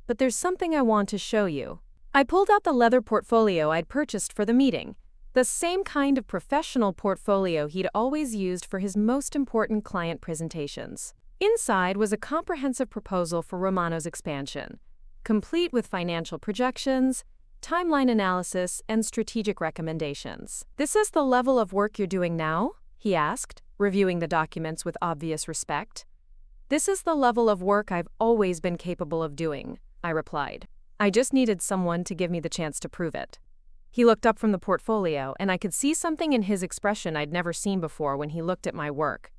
But there's something I want to show you." I pulled out the leather portfolio I'd purchased for the meeting, the same kind of professional portfolio he'd always used for his most important client presentations. Inside was a comprehensive proposal for Romano's expansion, complete with financial projections, timeline analysis, and strategic recommendations. "This is the level of work you're doing now?" he asked, reviewing the documents with obvious respect. "This is the level of work I've always been capable of doing," I replied. "I just needed someone to give me the chance to prove it." He looked up from the portfolio, and I could see something in his expression I'd never seen before when he looked at my work.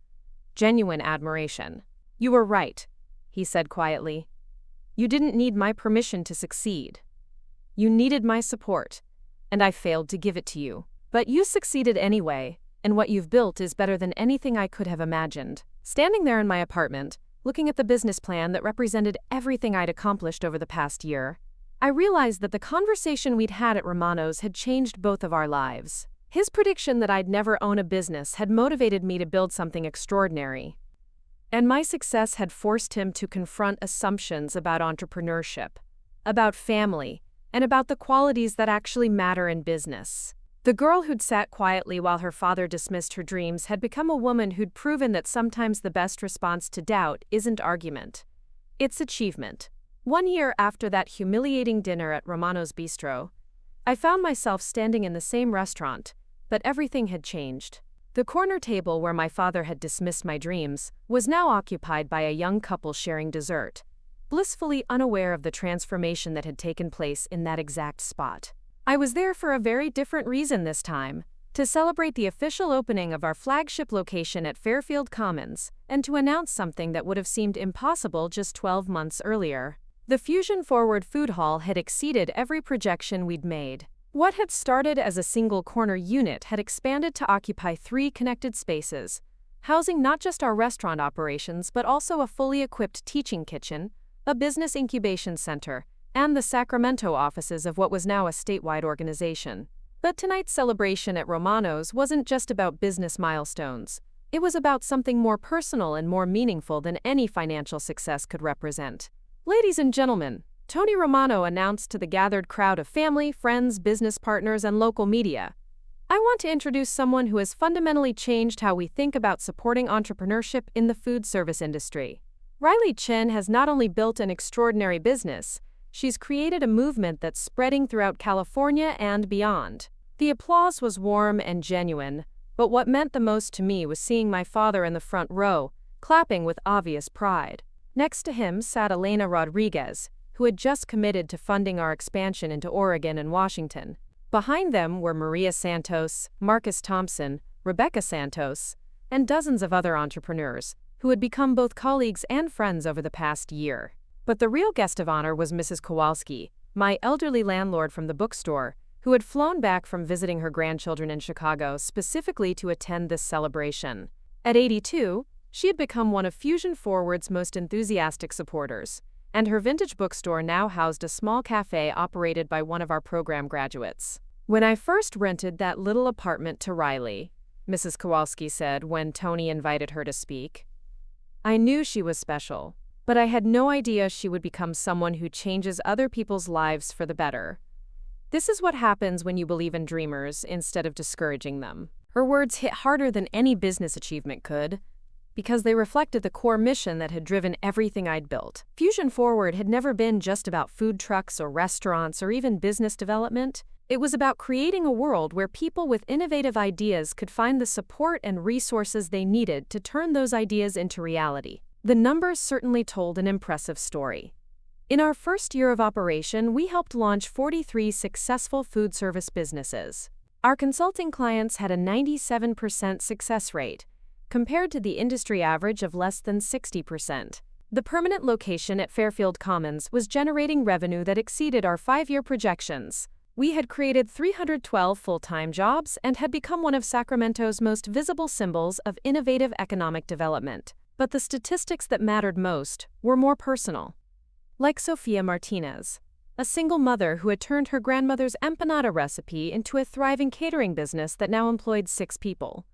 Genuine admiration. "You were right," he said quietly. "You didn't need my permission to succeed. You needed my support, and I failed to give it to you. But you succeeded anyway, and what you've built is better than anything I could have imagined." Standing there in my apartment, looking at the business plan that represented everything I'd accomplished over the past year, I realized that the conversation we'd had at Romano's had changed both of our lives. His prediction that I'd never own a business had motivated me to build something extraordinary, and my success had forced him to confront assumptions about entrepreneurship, about family, and about the qualities that actually matter in business. The girl who'd sat quietly while her father dismissed her dreams had become a woman who'd proven that sometimes the best response to doubt isn't argument, it's achievement. 1 year after that humiliating dinner at Romano's Bistro, I found myself standing in the same restaurant, but everything had changed. The corner table where my father had dismissed my dreams was now occupied by a young couple sharing dessert, blissfully unaware of the transformation that had taken place in that exact spot. I was there for a very different reason this time, to celebrate the official opening of our flagship location at Fairfield Commons, and to announce something that would have seemed impossible just 12 months earlier. The Fusion Forward Food Hall had exceeded every projection we'd made. What had started as a single corner unit had expanded to occupy 3 connected spaces, housing not just our restaurant operations but also a fully equipped teaching kitchen, a business incubation center, and the Sacramento offices of what was now a statewide organization. But tonight's celebration at Romano's wasn't just about business milestones. It was about something more personal and more meaningful than any financial success could represent. "Ladies and gentlemen," Tony Romano announced to the gathered crowd of family, friends, business partners, and local media, "I want to introduce someone who has fundamentally changed how we think about supporting entrepreneurship in the food service industry. Riley Chen has not only built an extraordinary business, she's created a movement that's spreading throughout California and beyond." The applause was warm and genuine, but what meant the most to me was seeing my father in the front row, clapping with obvious pride. Next to him sat Elena Rodriguez, who had just committed to funding our expansion into Oregon and Washington. Behind them were Maria Santos, Marcus Thompson, Rebecca Santos, and dozens of other entrepreneurs, who had become both colleagues and friends over the past year. But the real guest of honor was Mrs. Kowalski, my elderly landlord from the bookstore, who had flown back from visiting her grandchildren in Chicago specifically to attend this celebration. At 82, she had become one of Fusion Forward's most enthusiastic supporters, and her vintage bookstore now housed a small cafe operated by one of our program graduates. "When I first rented that little apartment to Riley," Mrs. Kowalski said when Tony invited her to speak, "I knew she was special, but I had no idea she would become someone who changes other people's lives for the better. This is what happens when you believe in dreamers instead of discouraging them." Her words hit harder than any business achievement could, because they reflected the core mission that had driven everything I'd built. Fusion Forward had never been just about food trucks or restaurants or even business development. It was about creating a world where people with innovative ideas could find the support and resources they needed to turn those ideas into reality. The numbers certainly told an impressive story. In our first year of operation, we helped launch 43 successful food service businesses. Our consulting clients had a 97% success rate, compared to the industry average of less than 60%. The permanent location at Fairfield Commons was generating revenue that exceeded our 5-year projections. We had created 312 full-time jobs and had become one of Sacramento's most visible symbols of innovative economic development. But the statistics that mattered most were more personal. Like Sofia Martinez, a single mother who had turned her grandmother's empanada recipe into a thriving catering business that now employed 6 people.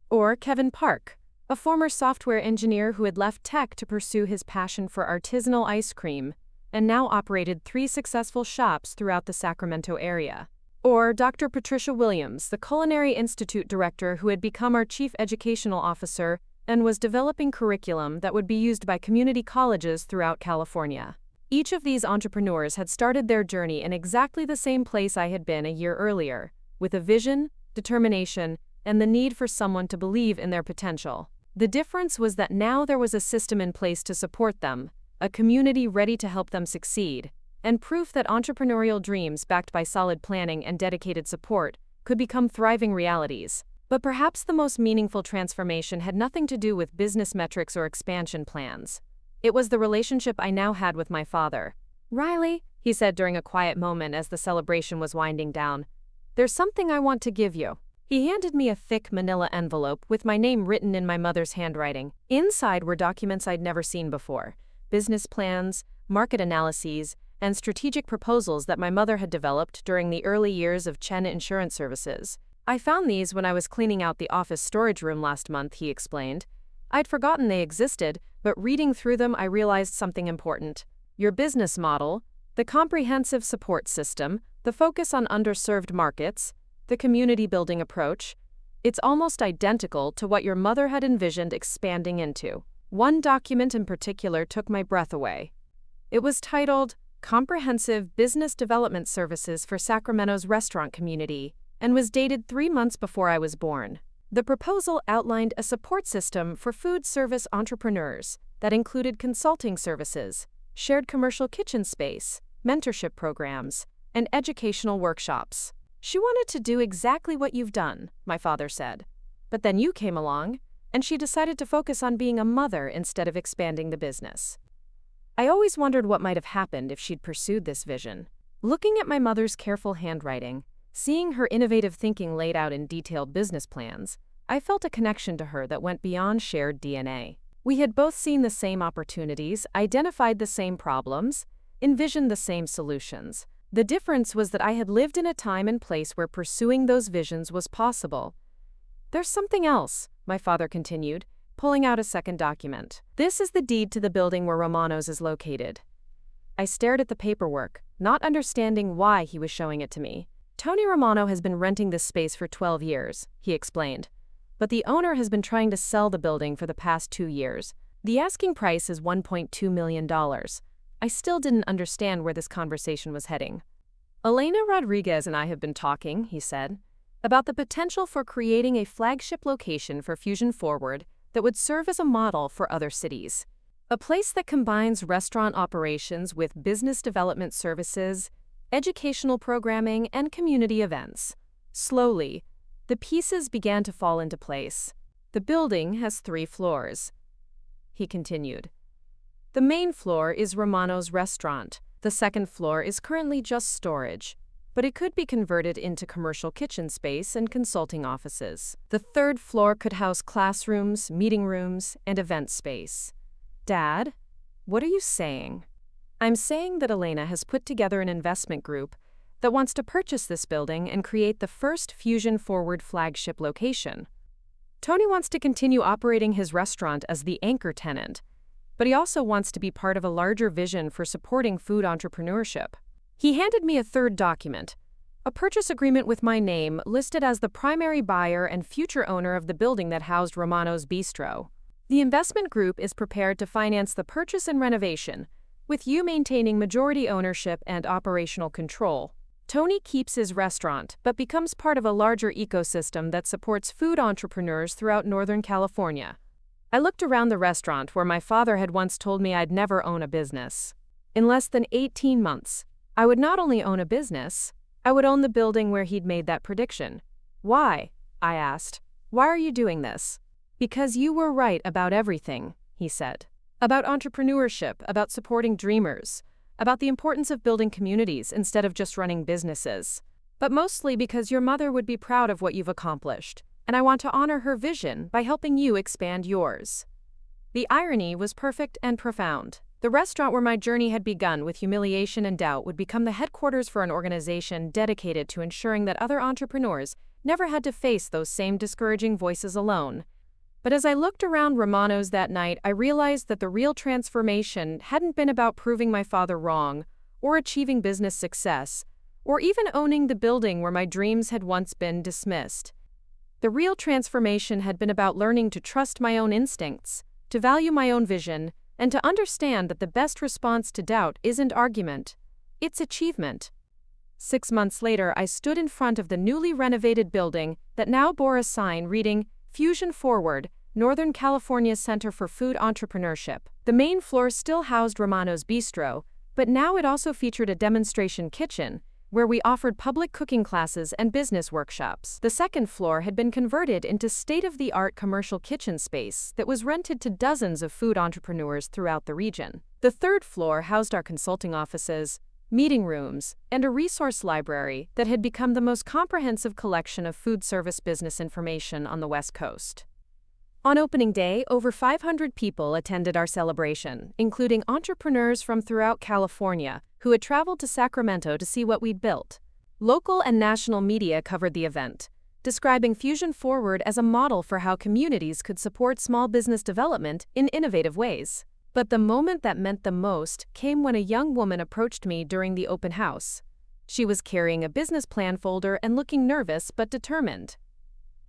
Or Kevin Park, a former software engineer who had left tech to pursue his passion for artisanal ice cream and now operated 3 successful shops throughout the Sacramento area. Or Dr. Patricia Williams, the Culinary Institute director who had become our chief educational officer and was developing curriculum that would be used by community colleges throughout California. Each of these entrepreneurs had started their journey in exactly the same place I had been a year earlier, with a vision, determination, and the need for someone to believe in their potential. The difference was that now there was a system in place to support them, a community ready to help them succeed, and proof that entrepreneurial dreams backed by solid planning and dedicated support could become thriving realities. But perhaps the most meaningful transformation had nothing to do with business metrics or expansion plans. It was the relationship I now had with my father. "Riley," he said during a quiet moment as the celebration was winding down, "there's something I want to give you." He handed me a thick manila envelope with my name written in my mother's handwriting. Inside were documents I'd never seen before: business plans, market analyses, and strategic proposals that my mother had developed during the early years of Chen Insurance Services. "I found these when I was cleaning out the office storage room last month," he explained. "I'd forgotten they existed, but reading through them I realized something important. Your business model, the comprehensive support system, the focus on underserved markets, the community-building approach, it's almost identical to what your mother had envisioned expanding into." One document in particular took my breath away. It was titled Comprehensive Business Development Services for Sacramento's Restaurant Community and was dated 3 months before I was born. The proposal outlined a support system for food service entrepreneurs that included consulting services, shared commercial kitchen space, mentorship programs, and educational workshops. "She wanted to do exactly what you've done," my father said. "But then you came along, and she decided to focus on being a mother instead of expanding the business." I always wondered what might have happened if she'd pursued this vision. Looking at my mother's careful handwriting, seeing her innovative thinking laid out in detailed business plans, I felt a connection to her that went beyond shared DNA. We had both seen the same opportunities, identified the same problems, envisioned the same solutions. The difference was that I had lived in a time and place where pursuing those visions was possible. "There's something else," my father continued, pulling out a second document. "This is the deed to the building where Romano's is located." I stared at the paperwork, not understanding why he was showing it to me. "Tony Romano has been renting this space for 12 years, he explained. "But the owner has been trying to sell the building for the past 2 years. The asking price is $1.2 million. I still didn't understand where this conversation was heading. "Elena Rodriguez and I have been talking," he said, "about the potential for creating a flagship location for Fusion Forward that would serve as a model for other cities. A place that combines restaurant operations with business development services, educational programming, and community events." Slowly, the pieces began to fall into place. "The building has 3 floors," he continued. "The main floor is Romano's restaurant. The second floor is currently just storage, but it could be converted into commercial kitchen space and consulting offices. The third floor could house classrooms, meeting rooms, and event space." "Dad, what are you saying?" "I'm saying that Elena has put together an investment group that wants to purchase this building and create the first Fusion Forward flagship location. Tony wants to continue operating his restaurant as the anchor tenant, but he also wants to be part of a larger vision for supporting food entrepreneurship." He handed me a third document, a purchase agreement with my name listed as the primary buyer and future owner of the building that housed Romano's Bistro. "The investment group is prepared to finance the purchase and renovation, with you maintaining majority ownership and operational control." Tony keeps his restaurant but becomes part of a larger ecosystem that supports food entrepreneurs throughout Northern California. I looked around the restaurant where my father had once told me I'd never own a business. In less than 18 months, I would not only own a business, I would own the building where he'd made that prediction. Why? I asked. Why are you doing this? Because you were right about everything, he said. About entrepreneurship, about supporting dreamers, about the importance of building communities instead of just running businesses. But mostly because your mother would be proud of what you've accomplished, and I want to honor her vision by helping you expand yours. The irony was perfect and profound. The restaurant where my journey had begun with humiliation and doubt would become the headquarters for an organization dedicated to ensuring that other entrepreneurs never had to face those same discouraging voices alone. But as I looked around Romano's that night, I realized that the real transformation hadn't been about proving my father wrong, or achieving business success, or even owning the building where my dreams had once been dismissed. The real transformation had been about learning to trust my own instincts, to value my own vision, and to understand that the best response to doubt isn't argument, it's achievement. 6 months later, I stood in front of the newly renovated building that now bore a sign reading, Fusion Forward, Northern California Center for Food Entrepreneurship. The main floor still housed Romano's Bistro, but now it also featured a demonstration kitchen, where we offered public cooking classes and business workshops. The second floor had been converted into state-of-the-art commercial kitchen space that was rented to dozens of food entrepreneurs throughout the region. The third floor housed our consulting offices, meeting rooms, and a resource library that had become the most comprehensive collection of food service business information on the West Coast. On opening day, over 500 people attended our celebration, including entrepreneurs from throughout California who had traveled to Sacramento to see what we'd built. Local and national media covered the event, describing Fusion Forward as a model for how communities could support small business development in innovative ways. But the moment that meant the most came when a young woman approached me during the open house. She was carrying a business plan folder and looking nervous but determined.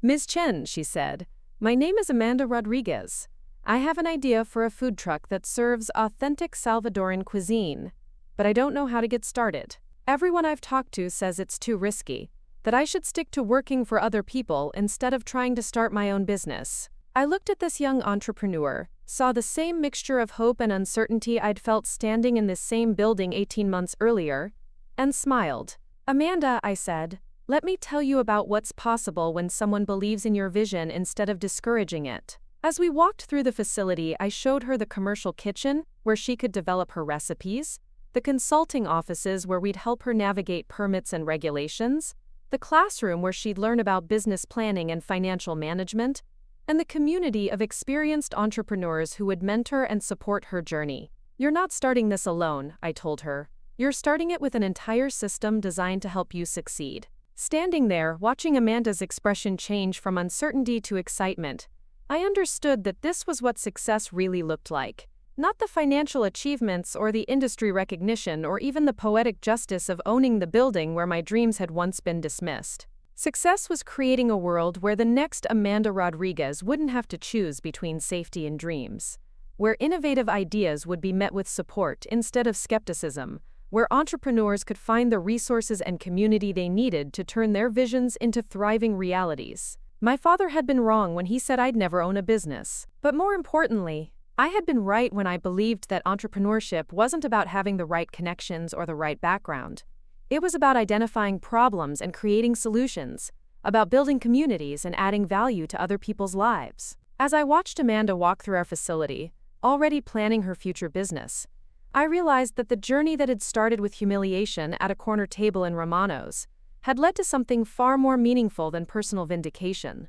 "Ms. Chen," she said, "my name is Amanda Rodriguez. I have an idea for a food truck that serves authentic Salvadoran cuisine, but I don't know how to get started. Everyone I've talked to says it's too risky, that I should stick to working for other people instead of trying to start my own business." I looked at this young entrepreneur, saw the same mixture of hope and uncertainty I'd felt standing in this same building 18 months earlier, and smiled. "Amanda," I said, "let me tell you about what's possible when someone believes in your vision instead of discouraging it." As we walked through the facility, I showed her the commercial kitchen, where she could develop her recipes, the consulting offices where we'd help her navigate permits and regulations, the classroom where she'd learn about business planning and financial management, and the community of experienced entrepreneurs who would mentor and support her journey. "You're not starting this alone," I told her. "You're starting it with an entire system designed to help you succeed." Standing there, watching Amanda's expression change from uncertainty to excitement, I understood that this was what success really looked like. Not the financial achievements or the industry recognition or even the poetic justice of owning the building where my dreams had once been dismissed. Success was creating a world where the next Amanda Rodriguez wouldn't have to choose between safety and dreams, where innovative ideas would be met with support instead of skepticism, where entrepreneurs could find the resources and community they needed to turn their visions into thriving realities. My father had been wrong when he said I'd never own a business, but more importantly, I had been right when I believed that entrepreneurship wasn't about having the right connections or the right background. It was about identifying problems and creating solutions, about building communities and adding value to other people's lives. As I watched Amanda walk through our facility, already planning her future business, I realized that the journey that had started with humiliation at a corner table in Romano's had led to something far more meaningful than personal vindication.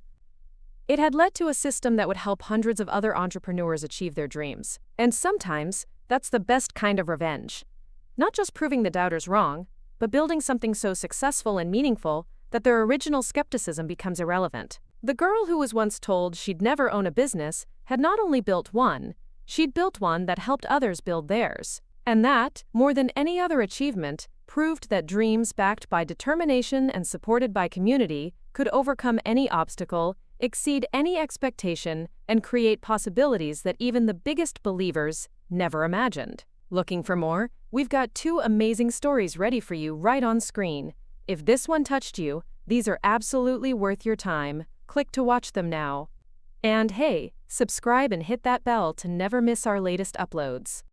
It had led to a system that would help hundreds of other entrepreneurs achieve their dreams. And sometimes, that's the best kind of revenge. Not just proving the doubters wrong, but building something so successful and meaningful that their original skepticism becomes irrelevant. The girl who was once told she'd never own a business had not only built one, she'd built one that helped others build theirs. And that, more than any other achievement, proved that dreams backed by determination and supported by community could overcome any obstacle, exceed any expectation, and create possibilities that even the biggest believers never imagined. Looking for more? We've got 2 amazing stories ready for you right on screen. If this one touched you, these are absolutely worth your time. Click to watch them now. And hey, subscribe and hit that bell to never miss our latest uploads.